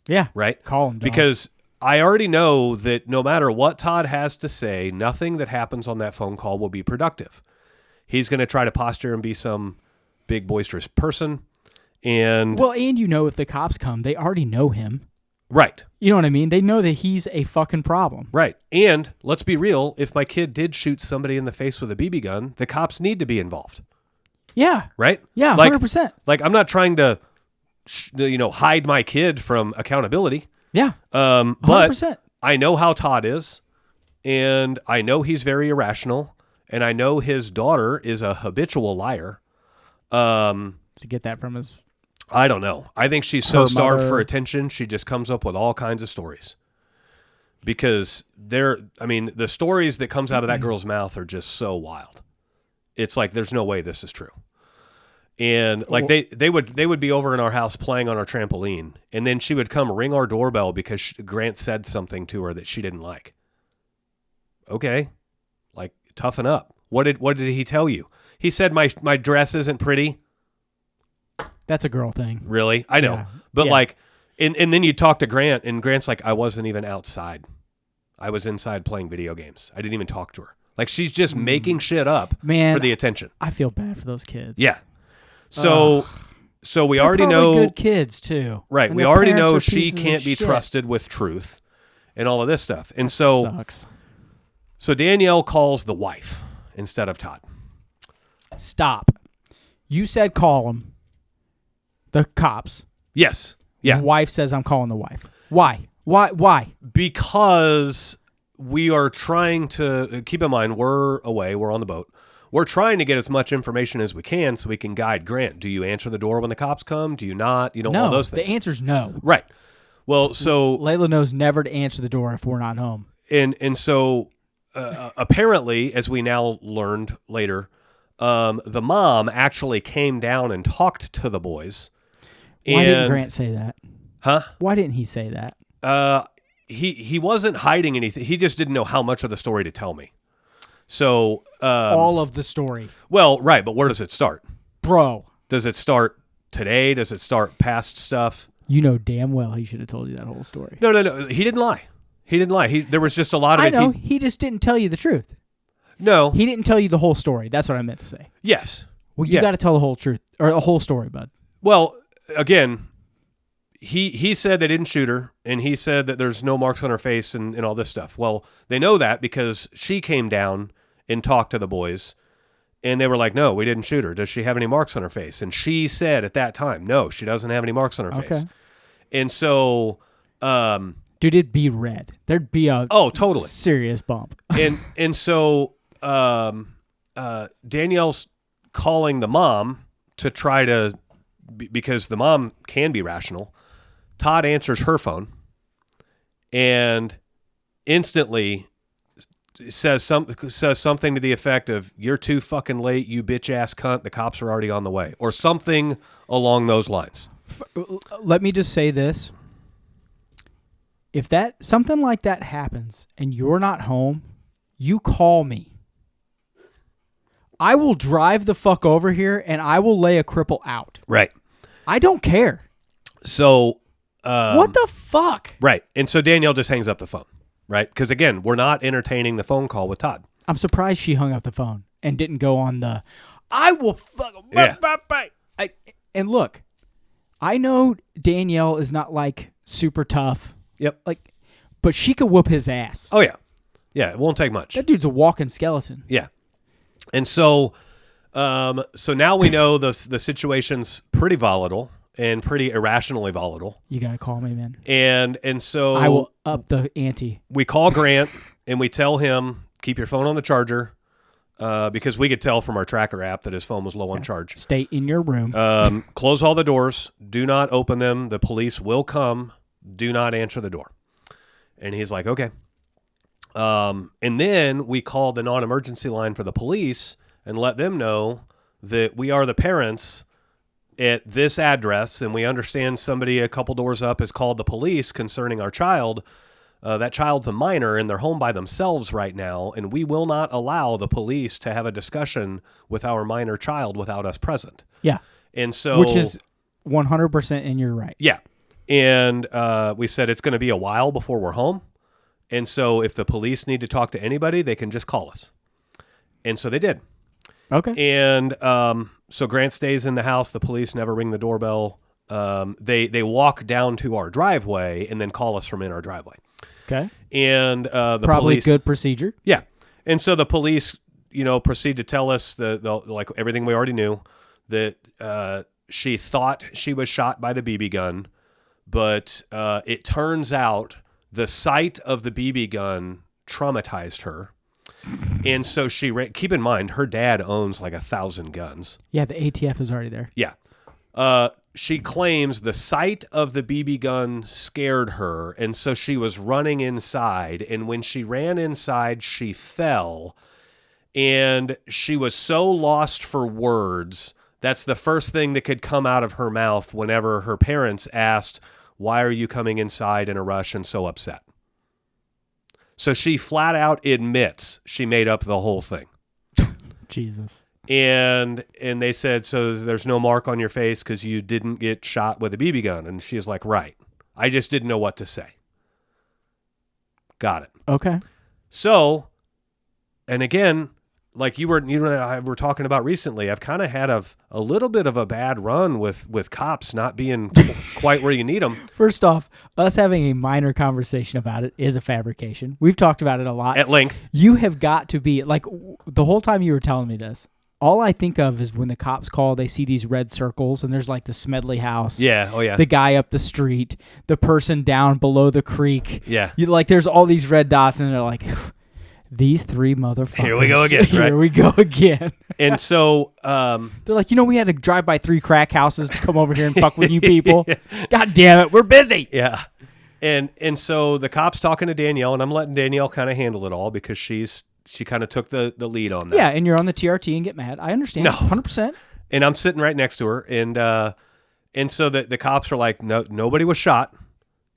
Yeah. Right? Call them. Because I already know that no matter what Todd has to say, nothing that happens on that phone call will be productive. He's going to try to posture and be some big boisterous person. And if the cops come, they already know him. Right. You know what I mean? They know that he's a fucking problem. Right. And let's be real, if my kid did shoot somebody in the face with a BB gun, the cops need to be involved. Yeah. Right? Yeah, 100%. Like, I'm not trying to, hide my kid from accountability. Yeah. 100%. But I know how Todd is, and I know he's very irrational, and I know his daughter is a habitual liar. To get that from his... I don't know. I think she's so starved for attention, she just comes up with all kinds of stories. Because the stories that comes out of that girl's mouth are just so wild. It's like, there's no way this is true. And like they would be over in our house playing on our trampoline, and then she would come ring our doorbell because Grant said something to her that she didn't like. Okay, like, toughen up. What did he tell you? He said my dress isn't pretty. That's a girl thing. Really? I know. Yeah. But like, and then you talk to Grant, and Grant's like, I wasn't even outside. I was inside playing video games. I didn't even talk to her. Like, she's just making shit up for the attention. I feel bad for those kids. Yeah. So we already know good kids too. Right. And we already know she can't be trusted with truth and all of this stuff. And sucks. So Danielle calls the wife instead of Todd. Stop. You said call them. The cops. Yes. Yeah. The wife says I'm calling the wife. Why? Because we are trying to keep in mind we're away. We're on the boat. We're trying to get as much information as we can so we can guide Grant. Do you answer the door when the cops come? Do you not? All those things. The answer's no. Right. Well, so Layla knows never to answer the door if we're not home. And so apparently, as we now learned later, the mom actually came down and talked to the boys. Why didn't Grant say that? Huh? Why didn't he say that? He wasn't hiding anything. He just didn't know how much of the story to tell me. So all of the story. Well, right, but where does it start? Bro. Does it start today? Does it start past stuff? You know damn well he should have told you that whole story. No. He didn't lie. There was just a lot of it. I know. He just didn't tell you the truth. No. He didn't tell you the whole story. That's what I meant to say. Yes. Well, you got to tell the whole truth or the whole story, bud. Well, again, he said they didn't shoot her, and he said that there's no marks on her face and all this stuff. Well, they know that because she came down and talked to the boys, and they were like, no, we didn't shoot her. Does she have any marks on her face? And she said at that time, no, she doesn't have any marks on her face. And so... dude, it'd be red. There'd be a totally serious bump. and so Danielle's calling the mom to try to... because the mom can be rational. Todd answers her phone and instantly says something to the effect of, "You're too fucking late, you bitch ass cunt. The cops are already on the way," or something along those lines. Let me just say this. If something like that happens and you're not home, you call me. I will drive the fuck over here and I will lay a cripple out. Right. I don't care. So, what the fuck? Right. And so Danielle just hangs up the phone, right? Because again, we're not entertaining the phone call with Todd. I'm surprised she hung up the phone and didn't go on the, I will fuck. Yeah. And look, I know Danielle is not like super tough. Yep. But she could whoop his ass. Oh yeah. Yeah. It won't take much. That dude's a walking skeleton. Yeah. And so, so now we know the situation's pretty volatile and pretty irrationally volatile. You gotta call me, man. And so I will up the ante. We call Grant and we tell him, keep your phone on the charger, because we could tell from our tracker app that his phone was low on charge. Stay in your room. Close all the doors. Do not open them. The police will come. Do not answer the door. And he's like, okay. And then we call the non-emergency line for the police and let them know that we are the parents at this address, and we understand somebody a couple doors up has called the police concerning our child. That child's a minor, and they're home by themselves right now, and we will not allow the police to have a discussion with our minor child without us present. Yeah. And so... which is 100% in your right. Yeah. And we said it's going to be a while before we're home. And so if the police need to talk to anybody, they can just call us. And so they did. Okay. And so Grant stays in the house. The police never ring the doorbell. They walk down to our driveway and then call us from in our driveway. Okay. And the probably police... good procedure. Yeah. And so the police, proceed to tell us like everything we already knew, that she thought she was shot by the BB gun, but it turns out the sight of the BB gun traumatized her. And so she keep in mind, her dad owns like 1,000 guns. Yeah, the ATF is already there. Yeah. She claims the sight of the BB gun scared her, and so she was running inside, and when she ran inside, she fell, and she was so lost for words. That's the first thing that could come out of her mouth whenever her parents asked, "Why are you coming inside in a rush and so upset?" So she flat out admits she made up the whole thing. Jesus. And they said, so there's no mark on your face because you didn't get shot with a BB gun. And she's like, right. I just didn't know what to say. Got it. Okay. So, and again, like you and I were talking about recently, I've kind of had a little bit of a bad run with cops not being quite where you need them. First off, us having a minor conversation about it is a fabrication. We've talked about it a lot. At length. You have got to be, like, the whole time you were telling me this, all I think of is when the cops call, they see these red circles, and there's like the Smedley house. Yeah, oh yeah. The guy up the street, the person down below the creek. Yeah. There's all these red dots, and they're like... these three motherfuckers. Here we go again, right? Here we go again. And so... they're like, we had to drive by 3 crack houses to come over here and fuck with you people. Yeah. God damn it, we're busy. Yeah. And so the cop's talking to Danielle, and I'm letting Danielle kind of handle it all because she kind of took the lead on that. Yeah, and you're on the TRT and get mad. I understand. No. 100%. And I'm sitting right next to her, and so the cops are like, no, nobody was shot.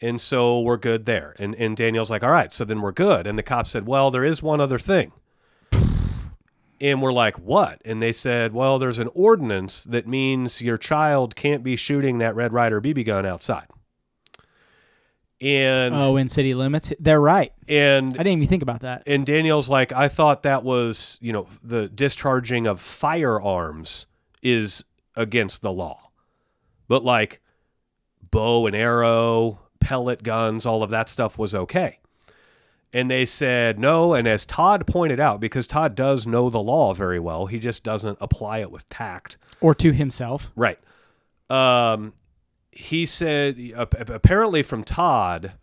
And so we're good there. And Danielle's like, all right, so then we're good. And the cop said, well, there is one other thing. And we're like, what? And they said, well, there's an ordinance that means your child can't be shooting that Red Ryder BB gun outside. And in city limits? They're right. And I didn't even think about that. And Danielle's like, I thought that was, the discharging of firearms is against the law. But bow and arrow, pellet guns, all of that stuff was okay. And they said no, and as Todd pointed out, because Todd does know the law very well, he just doesn't apply it with tact. Or to himself. Right. He said, apparently from Todd,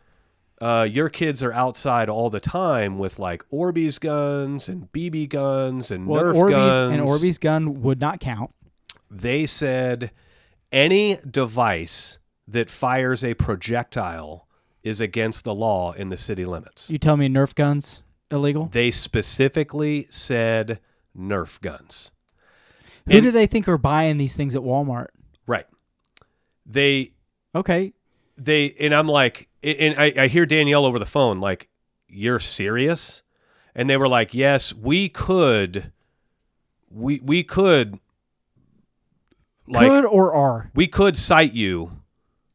your kids are outside all the time with like Orbeez guns and BB guns and Nerf guns. And Orbeez gun would not count. They said any device that fires a projectile is against the law in the city limits. You tell me Nerf guns illegal? They specifically said Nerf guns. Who do they think are buying these things at Walmart? Right. Okay. And I'm like, and I hear Danielle over the phone, like, you're serious? And they were like, yes, we could, like, could or are? We could cite you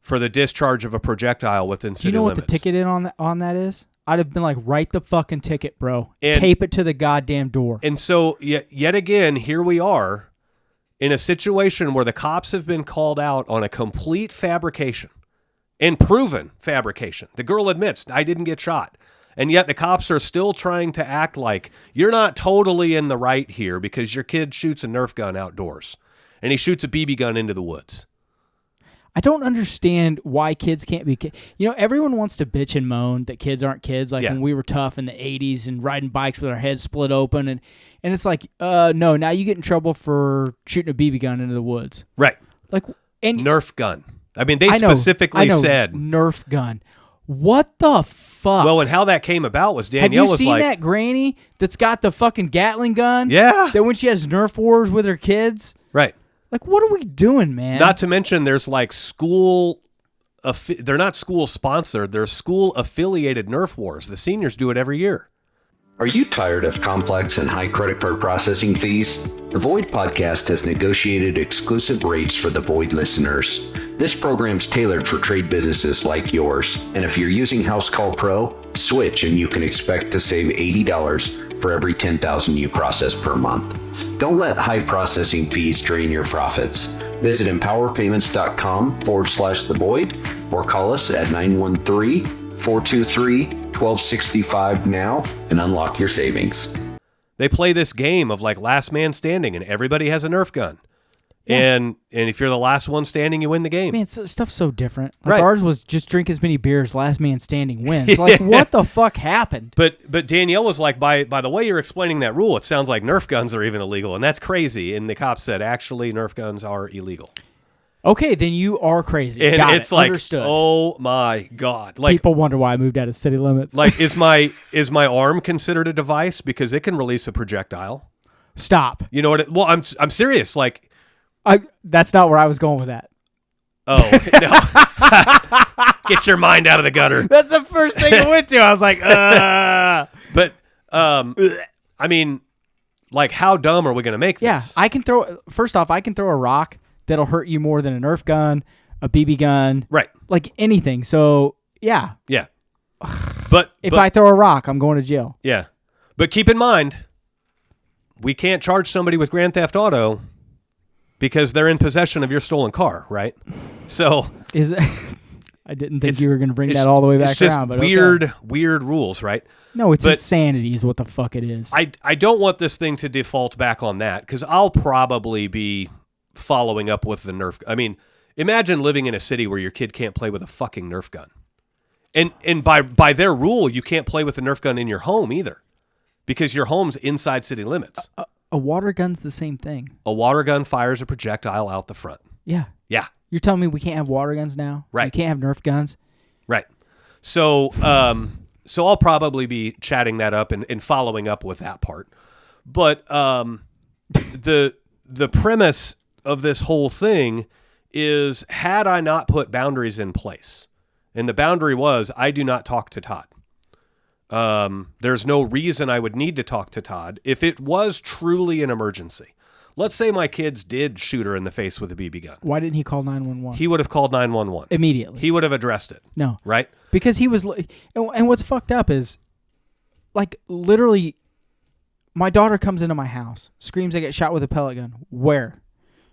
for the discharge of a projectile within city limits. Do you know what the ticket on that is? I'd have been like, write the fucking ticket, bro. And tape it to the goddamn door. And so, yet again, here we are in a situation where the cops have been called out on a complete fabrication and proven fabrication. The girl admits, I didn't get shot. And yet the cops are still trying to act like you're not totally in the right here because your kid shoots a Nerf gun outdoors and he shoots a BB gun into the woods. I don't understand why kids can't be kids. You know, everyone wants to bitch and moan that kids aren't kids, like when we were tough in the 80s and riding bikes with our heads split open. And it's like, no, now you get in trouble for shooting a BB gun into the woods. Right. Like, and Nerf gun. I mean, they specifically said Nerf gun. What the fuck? Well, and how that came about was Danielle was like... Have you seen that granny that's got the fucking Gatling gun? Yeah. That when she has Nerf wars with her kids? Right. Like, what are we doing, man? Not to mention there's like school... they're not school sponsored. They're school affiliated Nerf wars. The seniors do it every year. Are you tired of complex and high credit card processing fees? The Void Podcast has negotiated exclusive rates for the Void listeners. This program's tailored for trade businesses like yours. And if you're using House Call Pro, switch and you can expect to save $80 for every 10,000 you process per month. Don't let high processing fees drain your profits. Visit empowerpayments.com/the void or call us at 913-423-1265 now and unlock your savings. They play this game of like last man standing and everybody has a Nerf gun. Yeah. And if you're the last one standing, you win the game. Man, stuff's so different. Like ours was just drink as many beers, last man standing wins. Like, what the fuck happened? But Danielle was like, by the way you're explaining that rule, it sounds like Nerf guns are even illegal, and that's crazy. And the cop said, actually, Nerf guns are illegal. Okay, then you are crazy. And Got it's it. like, Understood. Oh my God. Like, people wonder why I moved out of city limits. Like, is my arm considered a device because it can release a projectile? Stop. You know what? Well, I'm serious. Like, that's not where I was going with that. Oh, no. Get your mind out of the gutter. That's the first thing I went to. I was like, But, I mean, like, how dumb are we going to make this? Yeah, first off, I can throw a rock that'll hurt you more than a Nerf gun, a BB gun. Right. Like anything. So, yeah. Yeah. But if I throw a rock, I'm going to jail. Yeah. But keep in mind, we can't charge somebody with Grand Theft Auto because they're in possession of your stolen car, right? So is it, I didn't think you were going to bring that all the way back around. But weird rules, right? No, it's insanity is what the fuck it is. I don't want this thing to default back on that because I'll probably be following up with the Nerf. I mean, imagine living in a city where your kid can't play with a fucking Nerf gun. And by their rule, you can't play with a Nerf gun in your home either because your home's inside city limits. A water gun's the same thing. A water gun fires a projectile out the front. Yeah. Yeah. You're telling me we can't have water guns now? Right. You can't have Nerf guns? Right. So I'll probably be chatting that up and following up with that part. But the premise of this whole thing is, had I not put boundaries in place, and the boundary was I do not talk to Todd. There's no reason I would need to talk to Todd if it was truly an emergency. Let's say my kids did shoot her in the face with a BB gun. Why didn't he call 911? He would have called 911. Immediately. He would have addressed it. No. Right? Because he was... And what's fucked up is, like, literally, my daughter comes into my house, screams I get shot with a pellet gun. Where?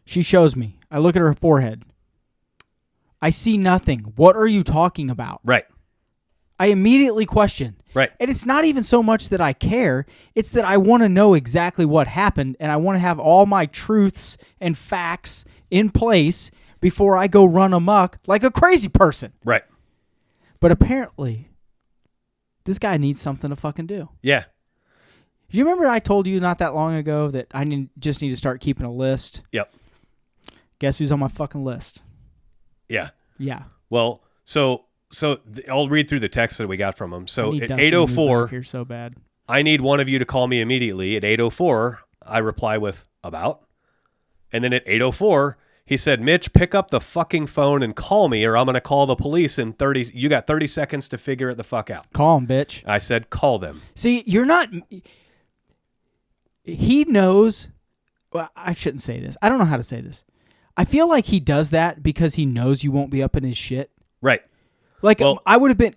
She shows me. I look at her forehead. I see nothing. What are you talking about? Right. I immediately question. Right. And it's not even so much that I care. It's that I want to know exactly what happened, and I want to have all my truths and facts in place before I go run amok like a crazy person. Right. But apparently, this guy needs something to fucking do. Yeah. You remember I told you not that long ago that I just need to start keeping a list? Yep. Guess who's on my fucking list? Yeah. Yeah. Well, so I'll read through the text that we got from him. So at Dustin 8:04, here so bad. I need one of you to call me immediately. At 8:04, I reply with about. And then at 8:04, he said, Mitch, pick up the fucking phone and call me or I'm going to call the police in 30. You got 30 seconds to figure it the fuck out. Call him, bitch. I said, call them. See, you're not... He knows... Well, I shouldn't say this. I don't know how to say this. I feel like he does that because he knows you won't be up in his shit. Right. Like, Well, I would have been...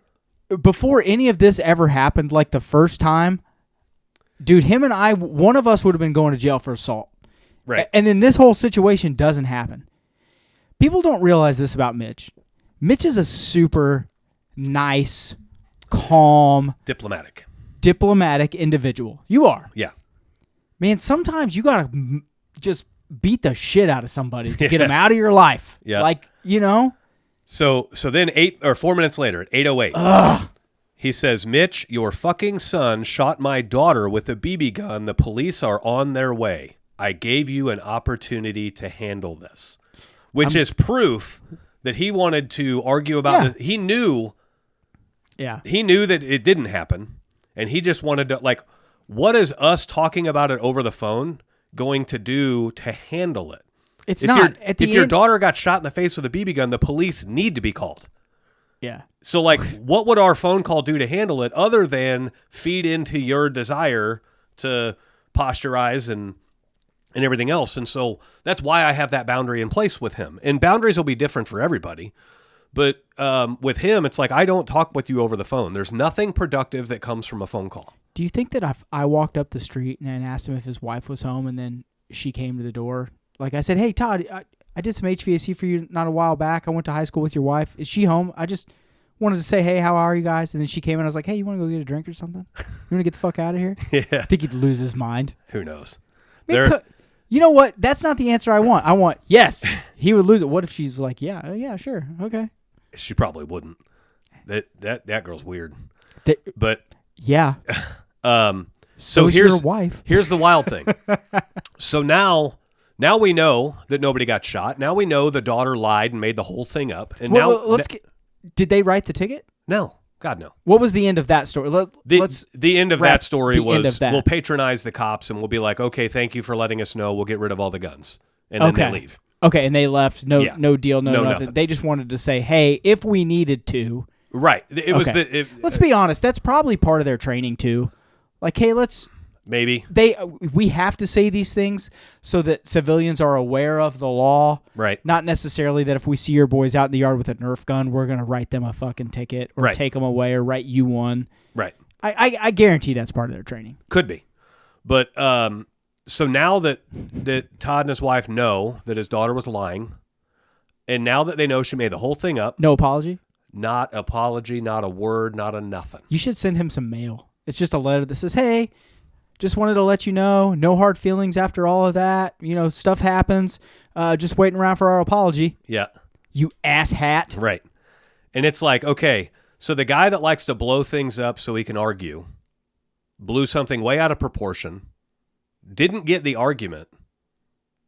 Before any of this ever happened, like the first time, dude, him and I, one of us would have been going to jail for assault. Right. And then this whole situation doesn't happen. People don't realize this about Mitch. Mitch is a super nice, calm, diplomatic individual. You are. Yeah. Man, sometimes you got to just beat the shit out of somebody to get them out of your life. Yeah. Like, you know? So then 4 minutes later at 8:08, he says, Mitch, your fucking son shot my daughter with a BB gun. The police are on their way. I gave you an opportunity to handle this, which is proof that he wanted to argue about this. He knew that it didn't happen, and he just wanted to, like, what is us talking about it over the phone going to do to handle it? It's not. If your daughter got shot in the face with a BB gun, the police need to be called. Yeah. So, like, what would our phone call do to handle it other than feed into your desire to posturize and everything else? And so that's why I have that boundary in place with him. And boundaries will be different for everybody. But with him, it's like, I don't talk with you over the phone. There's nothing productive that comes from a phone call. Do you think that if I walked up the street and asked him if his wife was home and then she came to the door, like I said, hey, Todd, I did some HVAC for you not a while back. I went to high school with your wife. Is she home? I just wanted to say, hey, how are you guys? And then she came in. I was like, hey, you want to go get a drink or something? You want to get the fuck out of here? Yeah. I think he'd lose his mind. Who knows? You know what? That's not the answer I want. I want, yes, he would lose it. What if she's like, yeah, sure, okay. She probably wouldn't. That girl's weird. But yeah. So here's your wife. Here's the wild thing. So now we know that nobody got shot. Now we know the daughter lied and made the whole thing up. And did they write the ticket? No. God, no. What was the end of that story? The end of that story was we'll patronize the cops and we'll be like, okay, thank you for letting us know. We'll get rid of all the guns. And then they leave. Okay, and they left. No deal, no nothing. They just wanted to say, hey, if we needed to. Right. Let's be honest. That's probably part of their training too. Like, hey, maybe we have to say these things so that civilians are aware of the law. Right. Not necessarily that if we see your boys out in the yard with a Nerf gun, we're going to write them a fucking ticket or take them away or write you one. Right. I guarantee that's part of their training. Could be. But so now that Todd and his wife know that his daughter was lying, and now that they know she made the whole thing up. No apology? Not apology, not a word, not a nothing. You should send him some mail. It's just a letter that says, hey, just wanted to let you know, no hard feelings after all of that. You know, stuff happens. Just waiting around for our apology. Yeah. You asshat. Right. And it's like, okay, so the guy that likes to blow things up so he can argue blew something way out of proportion, didn't get the argument,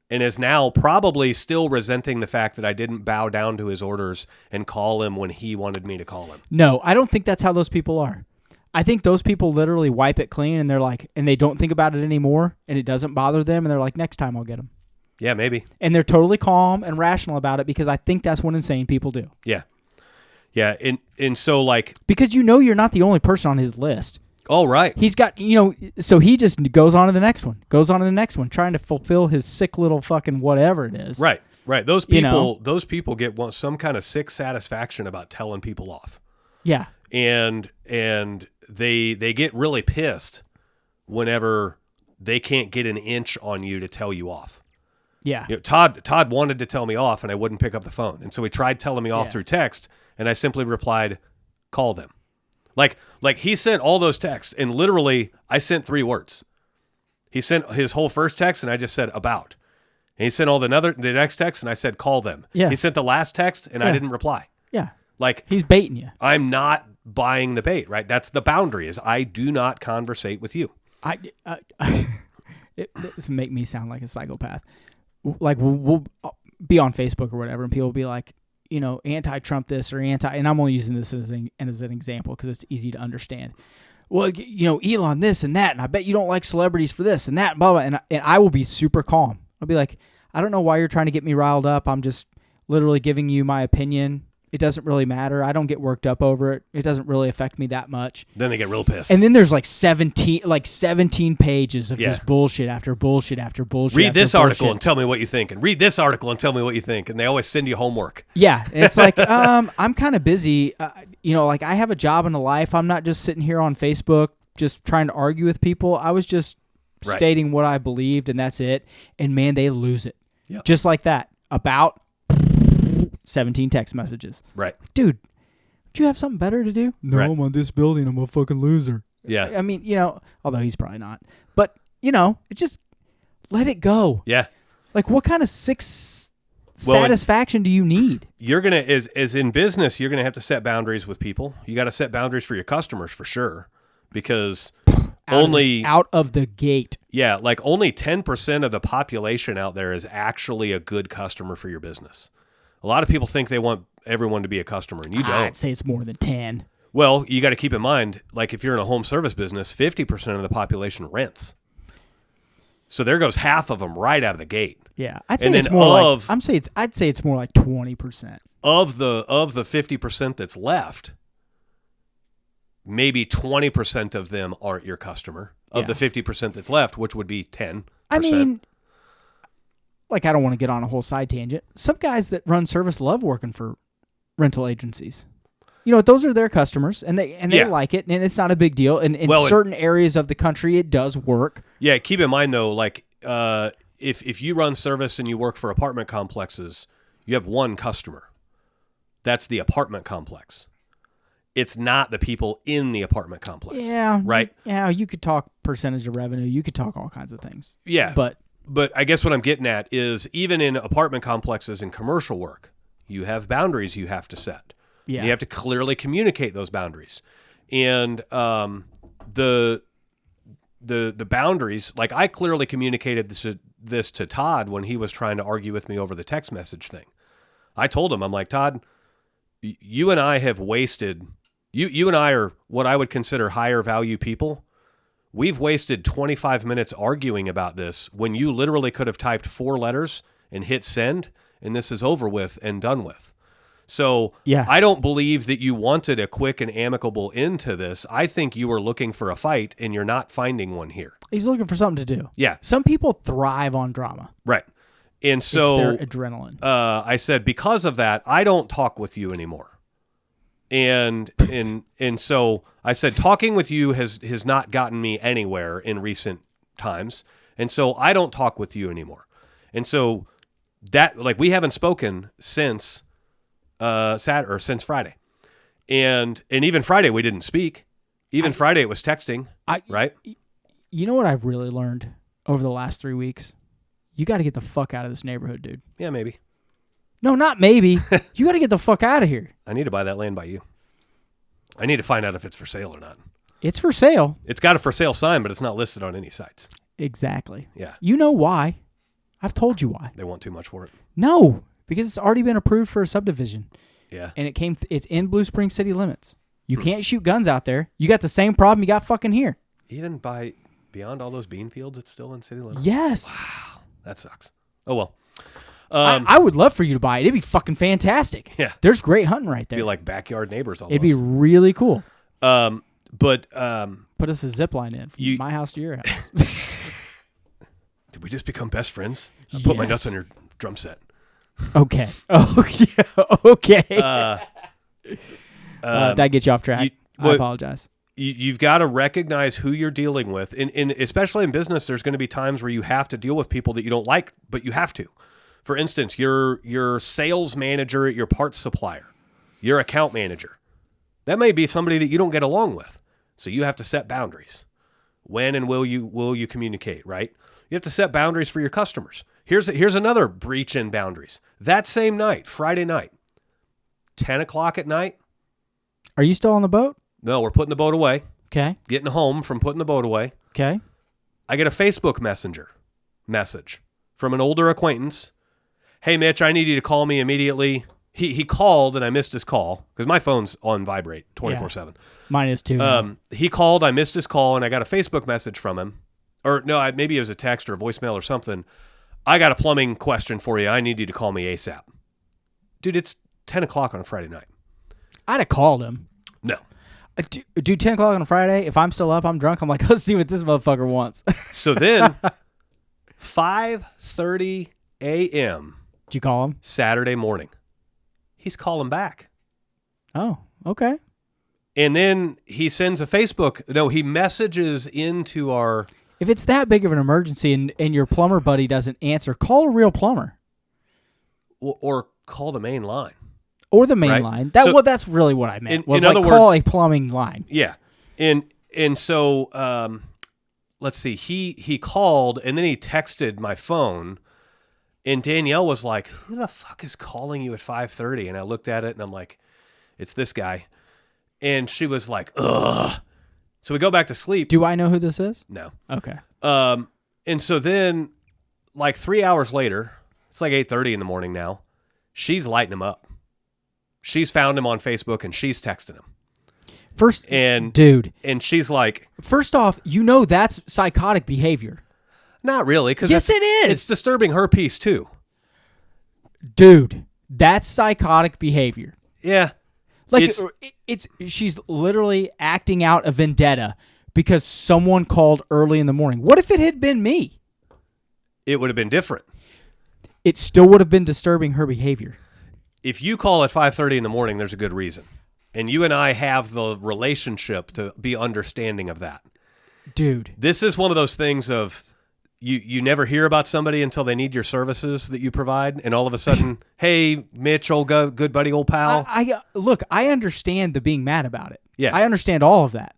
and is now probably still resenting the fact that I didn't bow down to his orders and call him when he wanted me to call him. No, I don't think that's how those people are. I think those people literally wipe it clean and they're like, and they don't think about it anymore and it doesn't bother them and they're like, next time I'll get them. Yeah, maybe. And they're totally calm and rational about it because I think that's what insane people do. Yeah. Yeah. And so like. Because you know you're not the only person on his list. Oh, right. He's got, so he just goes on to the next one, trying to fulfill his sick little fucking whatever it is. Right. Right. Those people get some kind of sick satisfaction about telling people off. Yeah. And they get really pissed whenever they can't get an inch on you to tell you off. Yeah. Todd wanted to tell me off, and I wouldn't pick up the phone. And so he tried telling me off through text, and I simply replied, call them. Like he sent all those texts, and literally I sent 3 words. He sent his whole first text, and I just said about. And he sent the next text, and I said call them. Yeah. He sent the last text, and I didn't reply. Yeah. Like he's baiting you. I'm not buying the bait, right? That's the boundary, is I do not conversate with you. This make me sound like a psychopath. Like we'll be on Facebook or whatever, and people will be like, anti-Trump this or anti, and I'm only using this as an example because it's easy to understand. Well, Elon this and that, and I bet you don't like celebrities for this and that, blah, blah, and I will be super calm. I'll be like, I don't know why you're trying to get me riled up. I'm just literally giving you my opinion. It doesn't really matter. I don't get worked up over it. It doesn't really affect me that much. Then they get real pissed. And then there's like 17 pages of just bullshit after bullshit after bullshit. Read this article and tell me what you think. And read this article and tell me what you think. And they always send you homework. Yeah. It's like, I'm kind of busy. Like I have a job and a life. I'm not just sitting here on Facebook just trying to argue with people. I was just stating what I believed, and that's it. And man, they lose it. Yep. Just like that. About 17 text messages. Right. Dude, do you have something better to do? No, I'm on this building. I'm a fucking loser. Yeah. I mean, although he's probably not. But, it just let it go. Yeah. Like, what kind of satisfaction do you need? You're going to, as in business, you're going to have to set boundaries with people. You got to set boundaries for your customers for sure. Because out of the gate. Yeah, like only 10% of the population out there is actually a good customer for your business. A lot of people think they want everyone to be a customer, and you don't. I'd say it's more than 10. Well, you got to keep in mind, like if you're in a home service business, 50% of the population rents. So there goes half of them right out of the gate. Yeah, I'd say it's more I'd say it's more like 20%. Of the 50% that's left, maybe 20% of them aren't your customer. Of the 50% that's left, which would be 10%. I mean, like, I don't want to get on a whole side tangent. Some guys that run service love working for rental agencies. Those are their customers, and they like it, and it's not a big deal. And in certain areas of the country, it does work. Yeah, keep in mind, though, like, if you run service and you work for apartment complexes, you have one customer. That's the apartment complex. It's not the people in the apartment complex. Yeah. Right? Yeah, you could talk percentage of revenue. You could talk all kinds of things. Yeah. But I guess what I'm getting at is even in apartment complexes and commercial work, you have boundaries you have to set. Yeah. You have to clearly communicate those boundaries. And the boundaries, like I clearly communicated this to Todd when he was trying to argue with me over the text message thing. I told him, I'm like, Todd, you and I have wasted... You and I are what I would consider higher value people. We've wasted 25 minutes arguing about this when you literally could have typed 4 letters and hit send, and this is over with and done with. So I don't believe that you wanted a quick and amicable end to this. I think you were looking for a fight, and you're not finding one here. He's looking for something to do. Yeah. Some people thrive on drama. Right. And so it's their adrenaline. I said, because of that, I don't talk with you anymore. And so I said, talking with you has not gotten me anywhere in recent times. And so I don't talk with you anymore. And so that, like, we haven't spoken since since Friday. And even Friday we didn't speak. Friday it was texting, right? You know what I've really learned over the last 3 weeks? You got to get the fuck out of this neighborhood, dude. Yeah, maybe. No, not maybe. You got to get the fuck out of here. I need to buy that land by you. I need to find out if it's for sale or not. It's for sale. It's got a for sale sign, but it's not listed on any sites. Exactly. Yeah. You know why. I've told you why. They want too much for it. No, because it's already been approved for a subdivision. Yeah. And it's in Blue Springs city limits. You can't shoot guns out there. You got the same problem you got fucking here. Even beyond all those bean fields, it's still in city limits? Yes. Wow. That sucks. Oh, well. I would love for you to buy it. It'd be fucking fantastic. Yeah. There's great hunting right there. It'd be like backyard neighbors almost. It'd be really cool. But put us a zip line in from my house to your house. Did we just become best friends? I put my nuts on your drum set. Okay. Oh, yeah. Okay. Did I get you off track? I apologize. You've got to recognize who you're dealing with. And especially in business, there's going to be times where you have to deal with people that you don't like, but you have to. For instance, your sales manager at your parts supplier, your account manager. That may be somebody that you don't get along with. So you have to set boundaries. When and will you communicate, right? You have to set boundaries for your customers. Here's another breach in boundaries. That same night, Friday night, 10 o'clock at night. Are you still on the boat? No, we're putting the boat away. Okay. Getting home from putting the boat away. Okay. I get a Facebook Messenger message from an older acquaintance. Hey, Mitch, I need you to call me immediately. He called and I missed his call because my phone's on vibrate 24/7. Mine is too. He called, I missed his call, and I got a Facebook message from him. Or no, maybe it was a text or a voicemail or something. I got a plumbing question for you. I need you to call me ASAP. Dude, it's 10 o'clock on a Friday night. I'd have called him. No. Dude, 10 o'clock on a Friday, if I'm still up, I'm drunk, I'm like, let's see what this motherfucker wants. So then, 5:30 a.m. Did you call him? Saturday morning. He's calling back. Oh, okay. And then he sends a Facebook. No, he messages into our... If it's that big of an emergency and your plumber buddy doesn't answer, call a real plumber. Or call the main line. Or the main right? line. That's really what I meant. In other call words, a plumbing line. Yeah. And so, let's see. He called, and then he texted my phone, and Danielle was like, who the fuck is calling you at 5:30? And I looked at it, and I'm like, it's this guy. And she was like, ugh. So we go back to sleep. Do I know who this is? No. Okay. And so then, like 3 hours later, it's like 8:30 in the morning now, she's lighting him up. She's found him on Facebook, and she's texting him. And she's like... First off, that's psychotic behavior. Not really. Yes, it is. It's disturbing her peace, too. Dude, that's psychotic behavior. Yeah. Like, she's literally acting out a vendetta because someone called early in the morning. What if it had been me? It would have been different. It still would have been disturbing her behavior. If you call at 5:30 in the morning, there's a good reason. And you and I have the relationship to be understanding of that. Dude. This is one of those things of you never hear about somebody until they need your services that you provide. And all of a sudden, hey, Mitch, old good buddy, old pal. Look, I understand the being mad about it. Yeah. I understand all of that.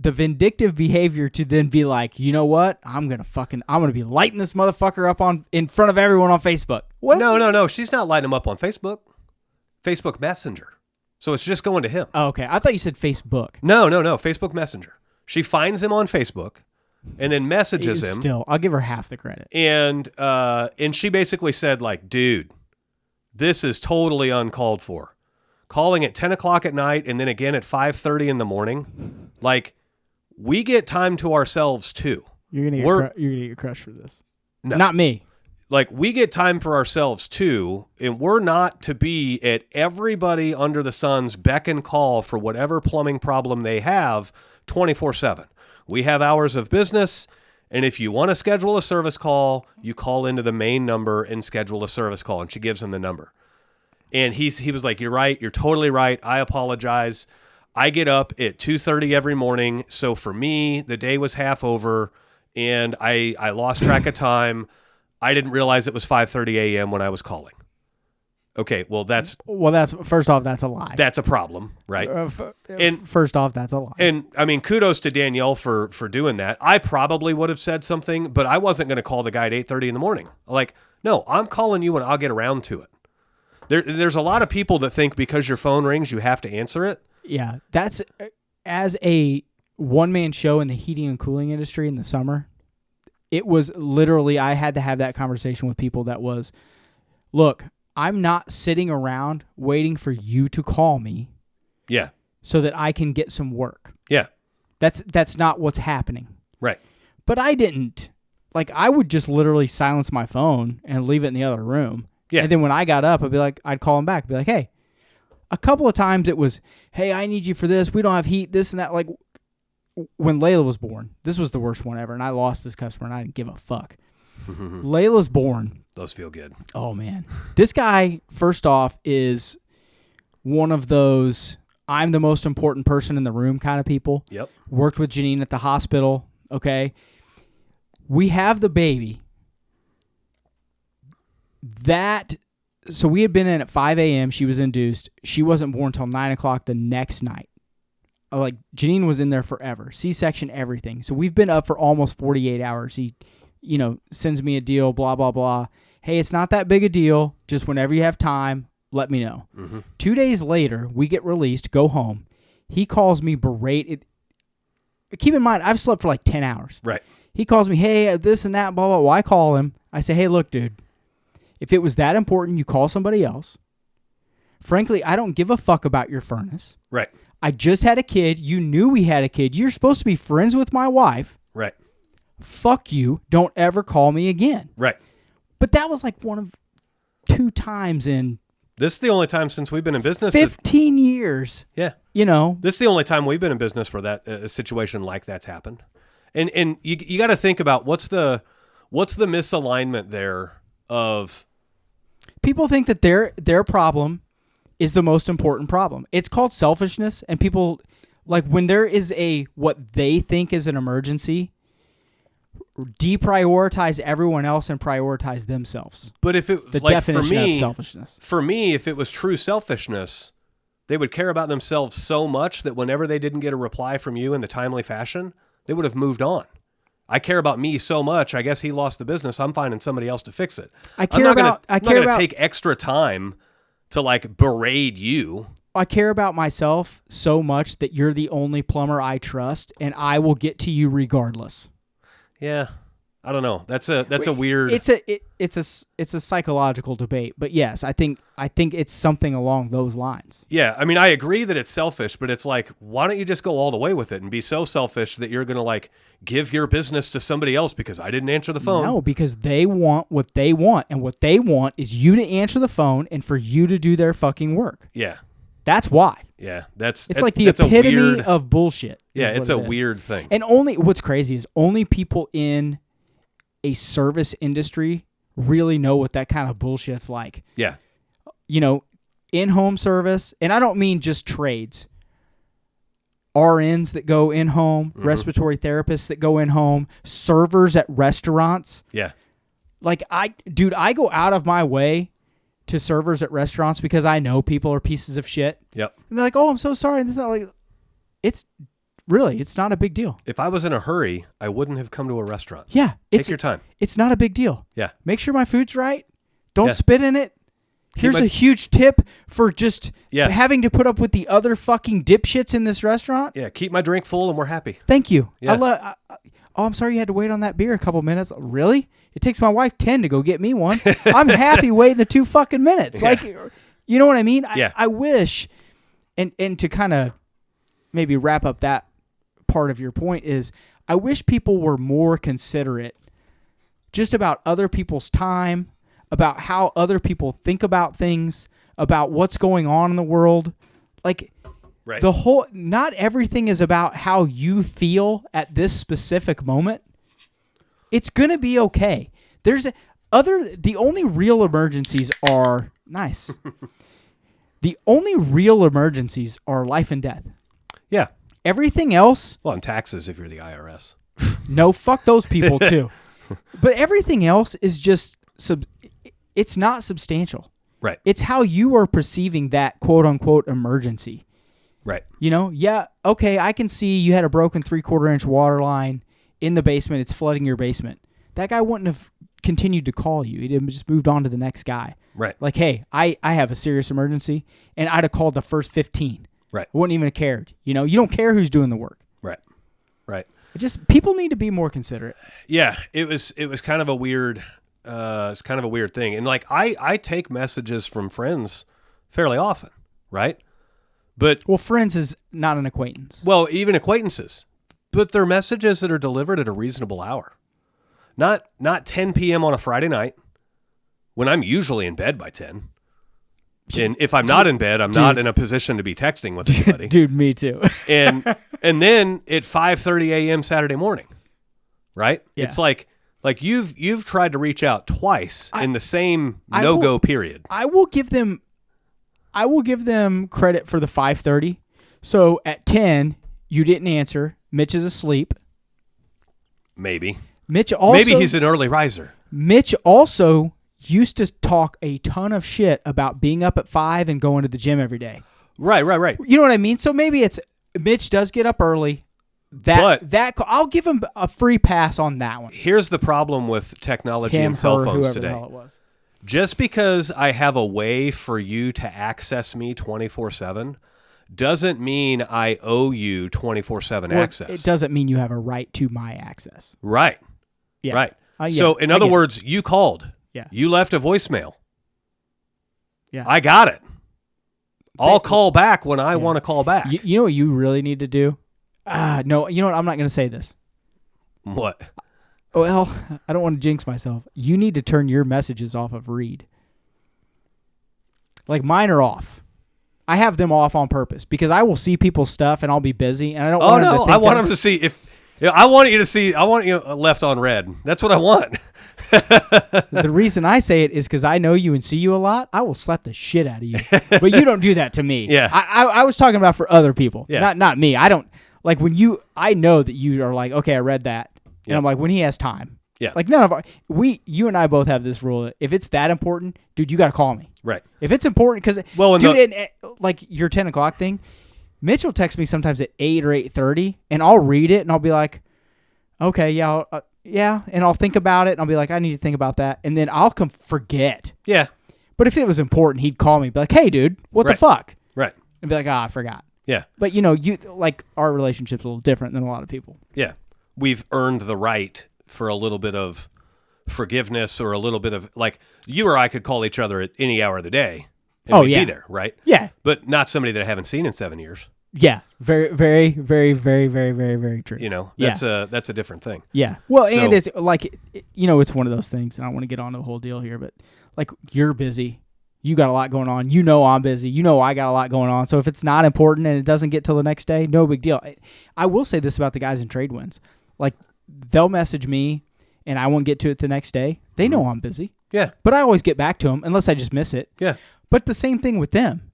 The vindictive behavior to then be like, you know what? I'm gonna be lighting this motherfucker up in front of everyone on Facebook. What? No. She's not lighting him up on Facebook. Facebook Messenger. So it's just going to him. Oh, okay. I thought you said Facebook. No. Facebook Messenger. She finds him on Facebook and then messages him. Still, I'll give her half the credit. And she basically said, like, dude, this is totally uncalled for. Calling at 10 o'clock at night and then again at 5:30 in the morning. Like, we get time to ourselves too. You're gonna get your crush for this. No. Not me. Like, we get time for ourselves too, and we're not to be at everybody under the sun's beck and call for whatever plumbing problem they have 24/7. We have hours of business, and if you want to schedule a service call, you call into the main number and schedule a service call, and she gives him the number. And he was like, you're right, you're totally right, I apologize. I get up at 2:30 every morning, so for me, the day was half over, and I lost track of time. I didn't realize it was 5:30 a.m. when I was calling. Okay, that's first off, that's a lie. That's a problem, right? First off, that's a lie. And I mean, kudos to Danielle for doing that. I probably would have said something, but I wasn't going to call the guy at 8:30 in the morning. Like, no, I'm calling you when I'll get around to it. There's a lot of people that think because your phone rings, you have to answer it. Yeah, that's as a one-man show in the heating and cooling industry in the summer. It was literally, I had to have that conversation with people that was, look, I'm not sitting around waiting for you to call me. Yeah. So that I can get some work. Yeah. That's not what's happening. Right. But I didn't. Like, I would just literally silence my phone and leave it in the other room. Yeah. And then when I got up, I'd call him back, be like, hey. A couple of times it was, hey, I need you for this. We don't have heat, this and that. Like, when Layla was born, this was the worst one ever, and I lost this customer, and I didn't give a fuck. Layla's born. Those feel good. Oh, man. This guy, first off, is one of those, I'm the most important person in the room kind of people. Yep. Worked with Janine at the hospital, okay? We have the baby. So we had been in at 5 a.m. She was induced. She wasn't born until 9 o'clock the next night. Like, Janine was in there forever. C-section, everything. So we've been up for almost 48 hours. He, sends me a deal, blah, blah, blah. Hey, it's not that big a deal. Just whenever you have time, let me know. 2 days later, we get released, go home. He calls me berate. Keep in mind, I've slept for like 10 hours. Right. He calls me, hey, this and that, blah, blah, blah. Well, I call him. I say, hey, look, dude, if it was that important, you call somebody else. Frankly, I don't give a fuck about your furnace. Right. I just had a kid. You knew we had a kid. You're supposed to be friends with my wife. Right. Fuck you. Don't ever call me again. Right. But that was like one of 2 times in... This is the only time since we've been in business. 15 years. Yeah. This is the only time we've been in business where that a situation like that's happened. And you got to think about what's the misalignment there of... People think that their problem is the most important problem. It's called selfishness, and people, like, when there is what they think is an emergency, deprioritize everyone else and prioritize themselves. But if it the definition of selfishness. For me, if it was true selfishness, they would care about themselves so much that whenever they didn't get a reply from you in the timely fashion, they would have moved on. I care about me so much. I guess he lost the business. I'm finding somebody else to fix it. I'm not going to take extra time to like berate you. I care about myself so much that you're the only plumber I trust, and I will get to you regardless. Yeah, I don't know. That's a weird. It's a psychological debate, but yes, I think it's something along those lines. Yeah, I mean, I agree that it's selfish, but it's like, why don't you just go all the way with it and be so selfish that you're gonna like give your business to somebody else because I didn't answer the phone? No, because they want what they want, and what they want is you to answer the phone and for you to do their fucking work. Yeah. That's why. Yeah, it's like the epitome of bullshit. Yeah, it's a weird thing. And what's crazy is only people in a service industry really know what that kind of bullshit's like. Yeah. In-home service, and I don't mean just trades. RNs that go in-home, respiratory therapists that go in-home, servers at restaurants. Yeah. Like, I go out of my way to servers at restaurants because I know people are pieces of shit. Yep. And they're like, oh, I'm so sorry. And it's not like, it's not a big deal. If I was in a hurry, I wouldn't have come to a restaurant. Yeah. Take your time. It's not a big deal. Yeah. Make sure my food's right. Don't spit in it. Here's a huge tip for just having to put up with the other fucking dipshits in this restaurant. Yeah. Keep my drink full and we're happy. Thank you. Yeah. I'm sorry you had to wait on that beer a couple minutes. Really? It takes my wife 10 to go get me one. I'm happy waiting the 2 fucking minutes. Yeah. Like, you know what I mean? Yeah. I wish, and to kind of maybe wrap up that part of your point is, I wish people were more considerate just about other people's time, about how other people think about things, about what's going on in the world. Like, right. Not everything is about how you feel at this specific moment. It's going to be okay. The only real emergencies are nice. The only real emergencies are life and death. Yeah. Everything else. Well, and taxes if you're the IRS. No, fuck those people too. But everything else is just, it's not substantial. Right. It's how you are perceiving that quote unquote emergency. Right. Yeah, okay, I can see you had a broken 3/4 inch water line in the basement. It's flooding your basement. That guy wouldn't have continued to call you. He'd have just moved on to the next guy. Right. Like, hey, I have a serious emergency, and I'd have called the first 15. Right. I wouldn't even have cared. You don't care who's doing the work. Right. Right. People need to be more considerate. Yeah, it was kind of a weird it's kind of a weird thing. And like I take messages from friends fairly often, right? But friends is not an acquaintance. Well, even acquaintances. But they're messages that are delivered at a reasonable hour. Not 10 p.m. on a Friday night when I'm usually in bed by 10. And if I'm not in bed, I'm not in a position to be texting with anybody. Dude, me too. and then at 5:30 a.m. Saturday morning, right? Yeah. It's like you've tried to reach out twice in the same no-go period. I will give them credit for the 5:30, So at 10, you didn't answer. Mitch is asleep. Maybe. Maybe he's an early riser. Mitch also used to talk a ton of shit about being up at 5 and going to the gym every day. Right. You know what I mean? So maybe it's Mitch does get up early. I'll give him a free pass on that one. Here's the problem with technology and cell phones today. The hell it was. Just because I have a way for you to access me 24/7 doesn't mean I owe you 24/7 access. It doesn't mean you have a right to my access. Right. Yeah. Right. So in other words, you called. Yeah. You left a voicemail. Yeah. I got it. I'll call back when I want to call back. You know what you really need to do? No, you know what? I'm not going to say this. What? Well, I don't want to jinx myself. You need to turn your messages off of read. Like mine are off. I have them off on purpose because I will see people's stuff and I'll be busy and I don't want them to think I want them to see if I want you to see. I want you left on red. That's what I want. The reason I say it is because I know you and see you a lot. I will slap the shit out of you, but you don't do that to me. Yeah, I was talking about for other people. Yeah, not me. I don't like when you. I know that you are like, okay, I read that, and I'm like, when he has time. Yeah, like you and I both have this rule. If it's that important, dude, you got to call me. Right. If it's important, because like your 10 o'clock thing, Mitch will text me sometimes at 8 or 8:30, and I'll read it and I'll be like, okay, yeah. Yeah, and I'll think about it, and I'll be like, I need to think about that, and then I'll forget. Yeah. But if it was important, he'd call me, be like, hey, dude, what the fuck? Right. And be like, I forgot. Yeah. But, you like, our relationship's a little different than a lot of people. Yeah. We've earned the right for a little bit of forgiveness or a little bit of, like, you or I could call each other at any hour of the day, and we'd be there, right? Yeah. But not somebody that I haven't seen in 7 years. Yeah, very, very, very, very, very, very, very true. That's a different thing. Yeah. Well, and it's like, it's one of those things, and I don't want to get on the whole deal here, but like you're busy, you got a lot going on. I'm busy. I got a lot going on. So if it's not important and it doesn't get till the next day, no big deal. I will say this about the guys in trade wins, like they'll message me, and I won't get to it the next day. They know I'm busy. Yeah. But I always get back to them unless I just miss it. Yeah. But the same thing with them.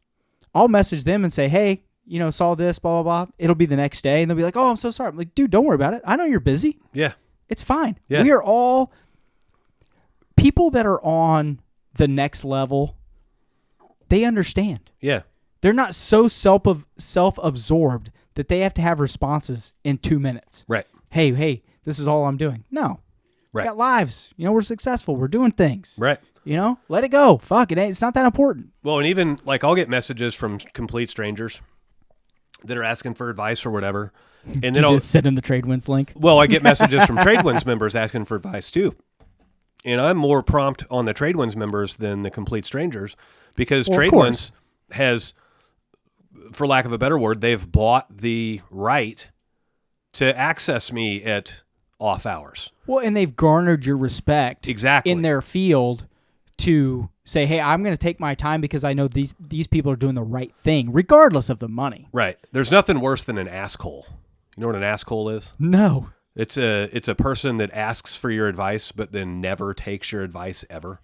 I'll message them and say, hey, saw this, blah, blah, blah. It'll be the next day. And they'll be like, oh, I'm so sorry. I'm like, dude, don't worry about it. I know you're busy. Yeah. It's fine. Yeah. We are all people that are on the next level. They understand. Yeah. They're not so self-absorbed that they have to have responses in 2 minutes. Right. Hey, this is all I'm doing. No. Right. We got lives. We're successful. We're doing things. Right. Let it go. Fuck it. It's not that important. Well, and even like I'll get messages from complete strangers that are asking for advice or whatever. And then I'll just send in the TradeWinds link. Well, I get messages from TradeWinds members asking for advice too. And I'm more prompt on the TradeWinds members than the complete strangers because TradeWinds has, for lack of a better word, they've bought the right to access me at off hours. Well, and they've garnered your respect in their field to say, hey, I'm going to take my time because I know these people are doing the right thing, regardless of the money. Right. There's nothing worse than an asshole. You know what an asshole is? No. It's a person that asks for your advice, but then never takes your advice ever.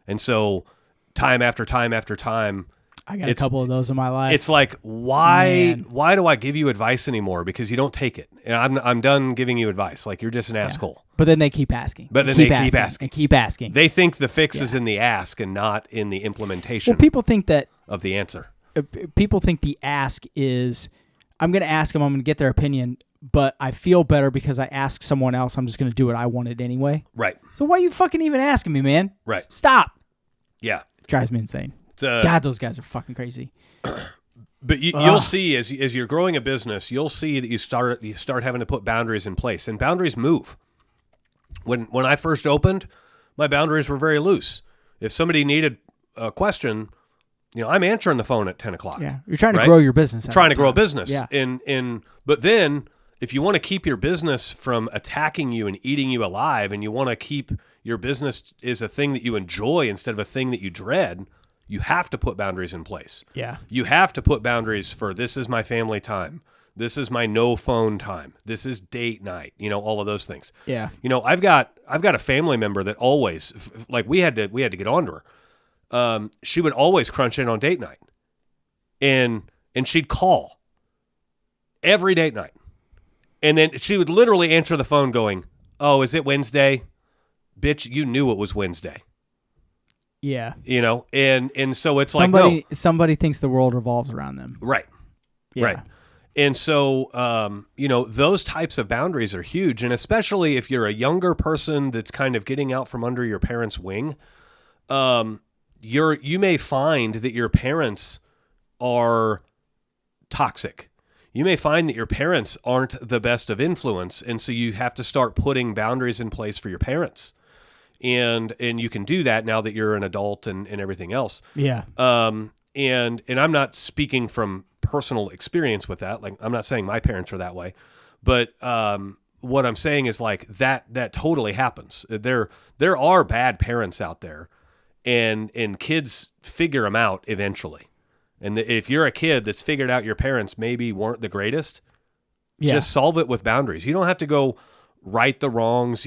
And so time after time after time, I got a couple of those in my life. It's like, why do I give you advice anymore? Because you don't take it. And I'm done giving you advice. Like, you're just an asshole. But then they keep asking. But then they keep asking. And keep asking. They think the fix is in the ask and not in the implementation. Well, people think that of the answer. People think the ask is, I'm going to ask them, I'm going to get their opinion, but I feel better because I asked someone else. I'm just going to do what I wanted anyway. Right. So why are you fucking even asking me, man? Right. Stop. Yeah. It drives me insane. God, those guys are fucking crazy. But you'll see as you're growing a business, you'll see that you start having to put boundaries in place, and boundaries move. When I first opened, my boundaries were very loose. If somebody needed a question, I'm answering the phone at 10 o'clock. Yeah, you're trying to grow your business. Trying to grow a business. Yeah. But then if you want to keep your business from attacking you and eating you alive, and you want to keep your business as a thing that you enjoy instead of a thing that you dread, you have to put boundaries in place. Yeah. You have to put boundaries for, this is my family time. This is my no phone time. This is date night. All of those things. Yeah. I've got a family member that always, like, we had to get onto her. She would always crunch in on date night, and she'd call, every date night. And then she would literally answer the phone going, "Oh, is it Wednesday? Bitch, you knew it was Wednesday." Yeah. You know, and so it's somebody thinks the world revolves around them. Right. Yeah. Right. And so, you know, those types of boundaries are huge. And especially if you're a younger person that's kind of getting out from under your parents' wing, you may find that your parents are toxic. You may find that your parents aren't the best of influence. And so you have to start putting boundaries in place for your parents. And you can do that now that you're an adult and everything else. Yeah. And I'm not speaking from personal experience with that. Like, I'm not saying my parents are that way, but what I'm saying is like that totally happens. There are bad parents out there, and kids figure them out eventually. And if you're a kid that's figured out your parents maybe weren't the greatest, just solve it with boundaries. You don't have to go right the wrongs.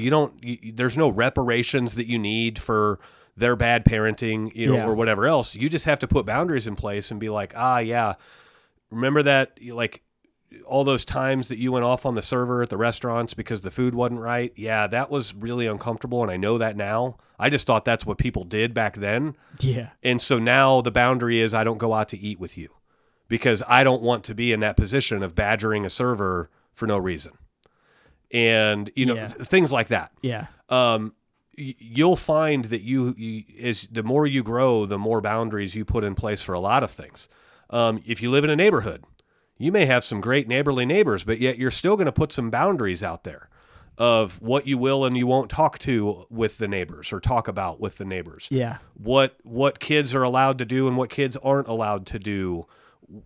There's no reparations that you need for their bad parenting, or whatever else. You just have to put boundaries in place and be like, yeah, remember that, like, all those times that you went off on the server at the restaurants because the food wasn't right? Yeah, that was really uncomfortable, and I know that now. I just thought that's what people did back then. Yeah. And so now the boundary is I don't go out to eat with you because I don't want to be in that position of badgering a server for no reason. And, things like that. Yeah. You'll find that the more you grow, the more boundaries you put in place for a lot of things. If you live in a neighborhood, you may have some great neighborly neighbors, but yet you're still going to put some boundaries out there of what you will and you won't talk to with the neighbors or talk about with the neighbors. Yeah. What kids are allowed to do and what kids aren't allowed to do,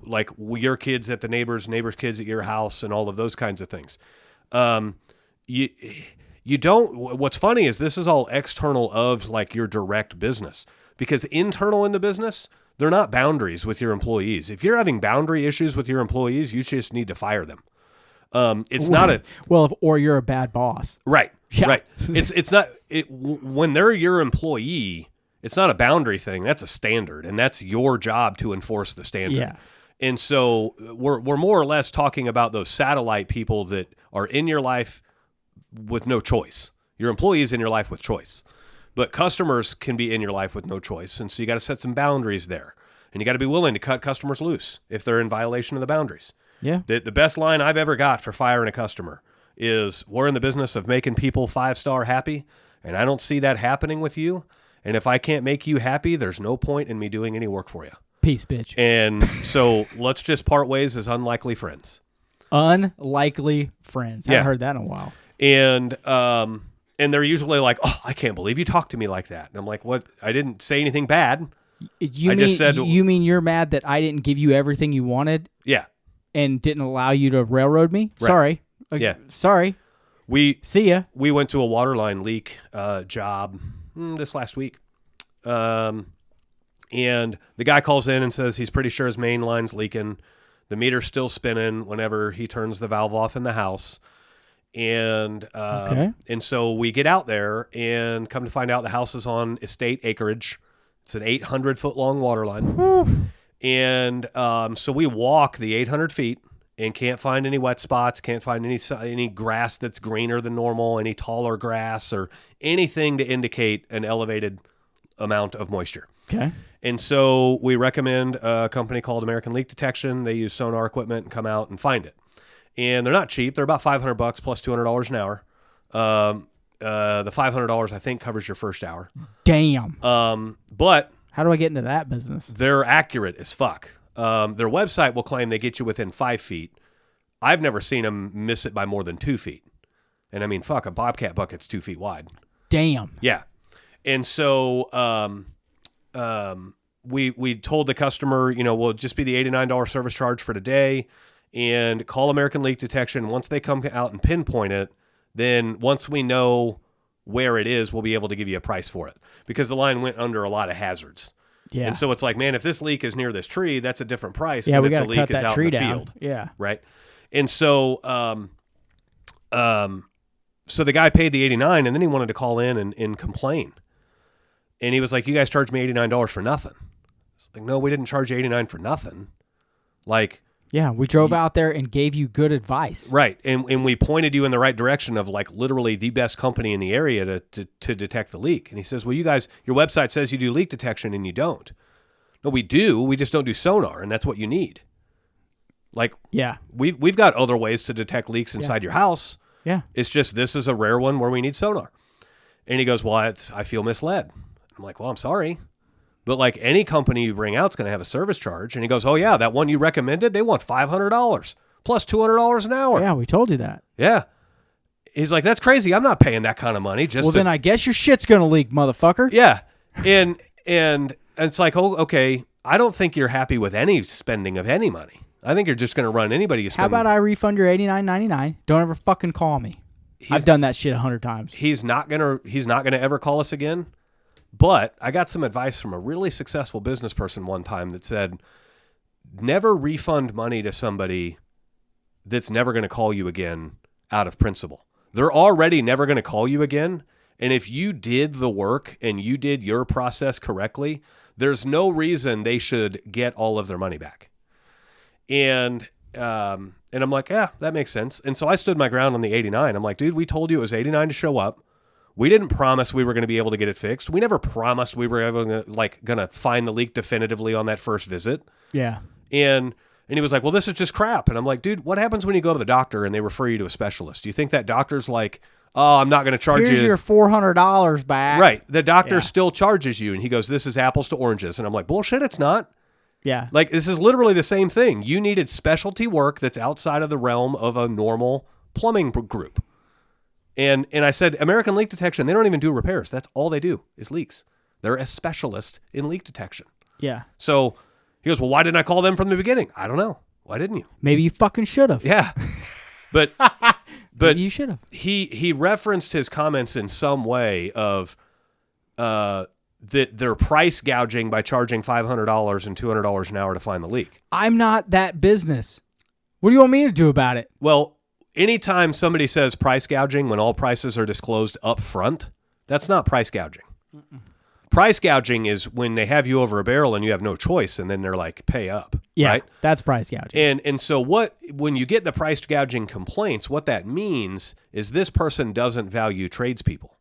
like your kids at the neighbors' kids at your house and all of those kinds of things. You don't, what's funny is this is all external of like your direct business, because internal in the business, they're not boundaries with your employees. If you're having boundary issues with your employees, you just need to fire them. It's not or you're a bad boss. Right. Yeah. Right. It's not, when they're your employee, it's not a boundary thing. That's a standard, and that's your job to enforce the standard. Yeah. And so we're more or less talking about those satellite people that are in your life with no choice. Your employees in your life with choice, but customers can be in your life with no choice. And so you got to set some boundaries there, and you got to be willing to cut customers loose if they're in violation of the boundaries. Yeah. The best line I've ever got for firing a customer is, we're in the business of making people 5-star happy, and I don't see that happening with you. And if I can't make you happy, there's no point in me doing any work for you. Peace, bitch. And so let's just part ways as unlikely friends. Unlikely friends. I haven't heard that in a while. And they're usually like, "Oh, I can't believe you talked to me like that." And I'm like, "What? I didn't say anything bad. Just said." You mean you're mad that I didn't give you everything you wanted? Yeah. And didn't allow you to railroad me? Right. Sorry. Yeah. Sorry. See ya. We went to a waterline leak job this last week. And the guy calls in and says he's pretty sure his main line's leaking. The meter's still spinning whenever he turns the valve off in the house. And and so we get out there and come to find out the house is on estate acreage. It's an 800-foot long water line. Woo. And so we walk the 800 feet and can't find any wet spots, can't find any grass that's greener than normal, any taller grass or anything to indicate an elevated amount of moisture. Okay. And so we recommend a company called American Leak Detection. They use sonar equipment and come out and find it. And they're not cheap. They're about $500 plus $200 an hour. The $500 I think covers your first hour. Damn. But how do I get into that business? They're accurate as fuck. Their website will claim they get you within 5 feet. I've never seen them miss it by more than 2 feet. And I mean, fuck, a Bobcat bucket's 2 feet wide. Damn. Yeah. And so we told the customer, we'll just be the $89 service charge for today, and call American Leak Detection. Once they come out and pinpoint it, then once we know where it is, we'll be able to give you a price for it, because the line went under a lot of hazards. Yeah. And so it's like, man, if this leak is near this tree, that's a different price than if we the got to leak cut is that out tree in the down. field. Yeah. Right. And so so the guy paid the $89, and then he wanted to call in and complain. And he was like, "You guys charged me $89 for nothing." It's like, "No, we didn't charge you $89 for nothing. Like, Yeah, we drove out there and gave you good advice. Right. And we pointed you in the right direction of like literally the best company in the area to detect the leak. And he says, well, you guys, your website says you do leak detection and you don't. No, we do. We just don't do sonar, and that's what you need. Like, yeah, we've got other ways to detect leaks inside your house. Yeah. It's just this is a rare one where we need sonar. And he goes, well, I feel misled. I'm like, well, I'm sorry. But like any company you bring out is going to have a service charge. And he goes, oh, yeah, that one you recommended, they want $500 plus $200 an hour. Yeah, we told you that. Yeah. He's like, that's crazy. I'm not paying that kind of money. Then I guess your shit's going to leak, motherfucker. Yeah. And it's like, oh, okay, I don't think you're happy with any spending of any money. I think you're just going to run anybody you spend. How about I refund your $89.99? Don't ever fucking call me. I've done that shit 100 times. He's not gonna ever call us again. But I got some advice from a really successful business person one time that said, never refund money to somebody that's never going to call you again out of principle. They're already never going to call you again. And if you did the work and you did your process correctly, there's no reason they should get all of their money back. And I'm like, yeah, that makes sense. And so I stood my ground on the 89. I'm like, dude, we told you it was 89 to show up. We didn't promise we were going to be able to get it fixed. We never promised we were ever going to find the leak definitively on that first visit. Yeah. And he was like, well, this is just crap. And I'm like, dude, what happens when you go to the doctor and they refer you to a specialist? Do you think that doctor's like, oh, I'm not going to charge you. Here's your $400 back. Right. The doctor still charges you. And he goes, this is apples to oranges. And I'm like, bullshit, it's not. Yeah. Like, this is literally the same thing. You needed specialty work that's outside of the realm of a normal plumbing group. And I said, American Leak Detection, they don't even do repairs. That's all they do is leaks. They're a specialist in leak detection. Yeah. So he goes, well, why didn't I call them from the beginning? I don't know. Why didn't you? Maybe you fucking should have. Yeah. But Maybe you should have. He referenced his comments in some way of that they're price gouging by charging $500 and $200 an hour to find the leak. I'm not that business. What do you want me to do about it? Well, anytime somebody says price gouging when all prices are disclosed up front, that's not price gouging. Mm-mm. Price gouging is when they have you over a barrel and you have no choice, and then they're like, pay up. Yeah, right? That's price gouging. And so when you get the price gouging complaints, what that means is this person doesn't value tradespeople.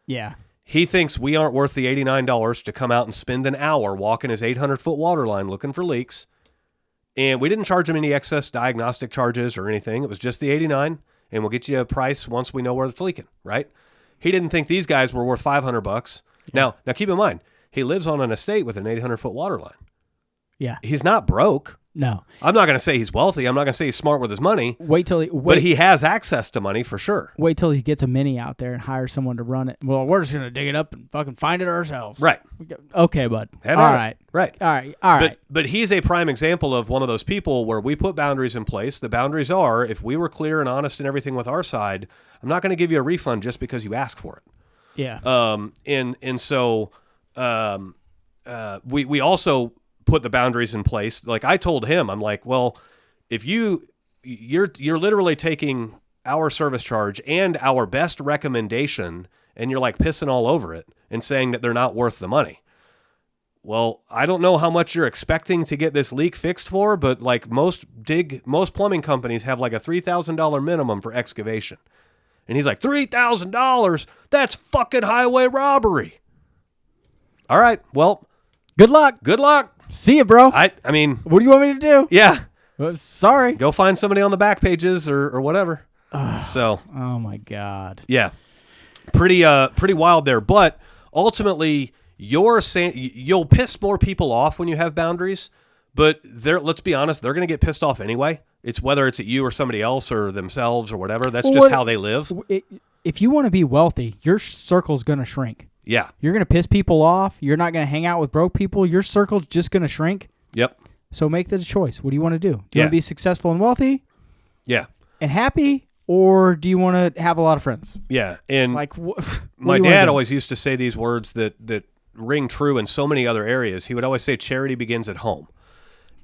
Yeah. He thinks we aren't worth the $89 to come out and spend an hour walking his 800-foot water line looking for leaks. And we didn't charge him any excess diagnostic charges or anything. It was just the 89, and we'll get you a price once we know where it's leaking, right? He didn't think these guys were worth $500. Yeah. Now keep in mind, he lives on an estate with an 800-foot water line. Yeah. He's not broke. No. I'm not going to say he's wealthy. I'm not going to say he's smart with his money. But he has access to money for sure. Wait till he gets a mini out there and hires someone to run it. Well, we're just going to dig it up and fucking find it ourselves. Right. Okay, bud. All right. But he's a prime example of one of those people where we put boundaries in place. The boundaries are, if we were clear and honest and everything with our side, I'm not going to give you a refund just because you ask for it. Yeah. So we also put the boundaries in place. Like I told him, I'm like, well, if you're literally taking our service charge and our best recommendation and you're like pissing all over it and saying that they're not worth the money. Well, I don't know how much you're expecting to get this leak fixed for, but like most plumbing companies have like a $3,000 minimum for excavation. And he's like, $3,000? That's fucking highway robbery. All right, well. Good luck. See you, bro. I mean. What do you want me to do? Yeah. Sorry. Go find somebody on the back pages or whatever. So. Oh, my God. Yeah. Pretty wild there. But ultimately, you'll piss more people off when you have boundaries. But let's be honest, they're going to get pissed off anyway. It's whether it's at you or somebody else or themselves or whatever. That's just how they live. If you want to be wealthy, your circle's going to shrink. Yeah. You're going to piss people off. You're not going to hang out with broke people. Your circle's just going to shrink. Yep. So make the choice. What do you want to do? Do you want to be successful and wealthy? Yeah. And happy? Or do you want to have a lot of friends? Yeah. And like, my dad always used to say these words that ring true in so many other areas. He would always say charity begins at home.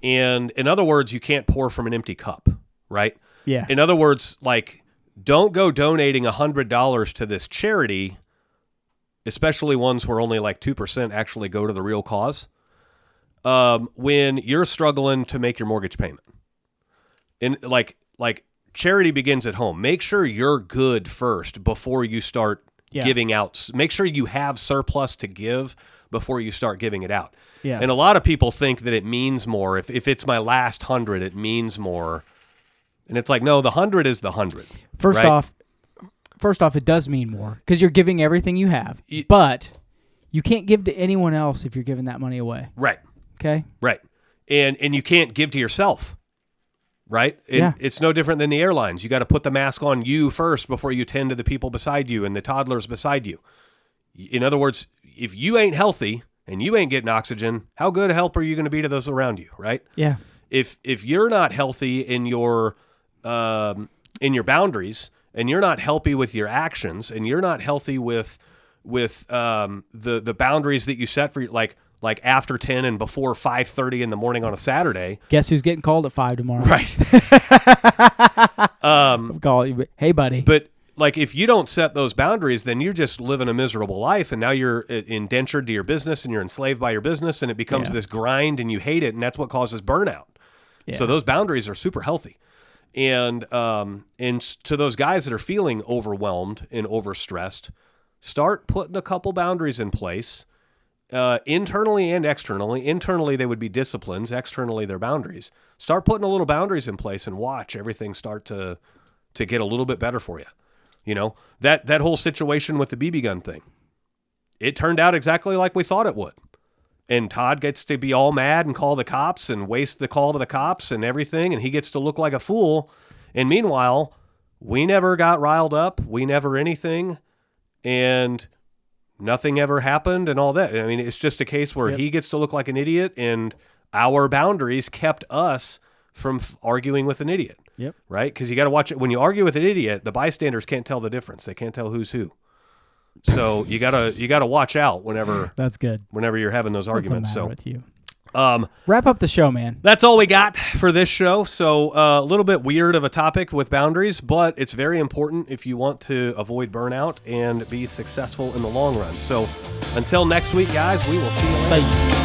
And in other words, you can't pour from an empty cup, right? Yeah. In other words, like, don't go donating $100 to this charity, especially ones where only like 2% actually go to the real cause, when you're struggling to make your mortgage payment. And like charity begins at home. Make sure you're good first before you start giving out. Make sure you have surplus to give before you start giving it out. Yeah. And a lot of people think that it means more. If it's my last 100, it means more. And it's like, no, the 100 is the 100. First off, it does mean more because you're giving everything you have. But you can't give to anyone else if you're giving that money away. Right. Okay? Right. And you can't give to yourself. Right? It's no different than the airlines. You got to put the mask on you first before you tend to the people beside you and the toddlers beside you. In other words, if you ain't healthy and you ain't getting oxygen, how good a help are you going to be to those around you, right? Yeah. If you're not healthy in your boundaries and you're not healthy with your actions and you're not healthy with the boundaries that you set for like after 10 and before 5:30 in the morning on a Saturday. Guess who's getting called at 5 tomorrow? Right. Call you, hey buddy. But like if you don't set those boundaries, then you're just living a miserable life, and now you're indentured to your business and you're enslaved by your business, and it becomes this grind and you hate it, and that's what causes burnout. Yeah. So those boundaries are super healthy. And to those guys that are feeling overwhelmed and overstressed, start putting a couple boundaries in place. Internally and externally. Internally, they would be disciplines. Externally, they're boundaries. Start putting a little boundaries in place and watch everything start to get a little bit better for you. You know, that whole situation with the BB gun thing, it turned out exactly like we thought it would. And Todd gets to be all mad and call the cops and waste the call to the cops and everything, and he gets to look like a fool. And meanwhile, we never got riled up. We never anything. And nothing ever happened and all that. I mean, it's just a case where he gets to look like an idiot, and our boundaries kept us from arguing with an idiot. Yep. Right? Because you got to watch it. When you argue with an idiot, the bystanders can't tell the difference. They can't tell who's who. So you gotta watch out whenever. That's good. Whenever you're having those arguments. What's the matter with you? Wrap up the show, man. That's all we got for this show. So a little bit weird of a topic with boundaries, but it's very important if you want to avoid burnout and be successful in the long run. So until next week, guys, we will see you later.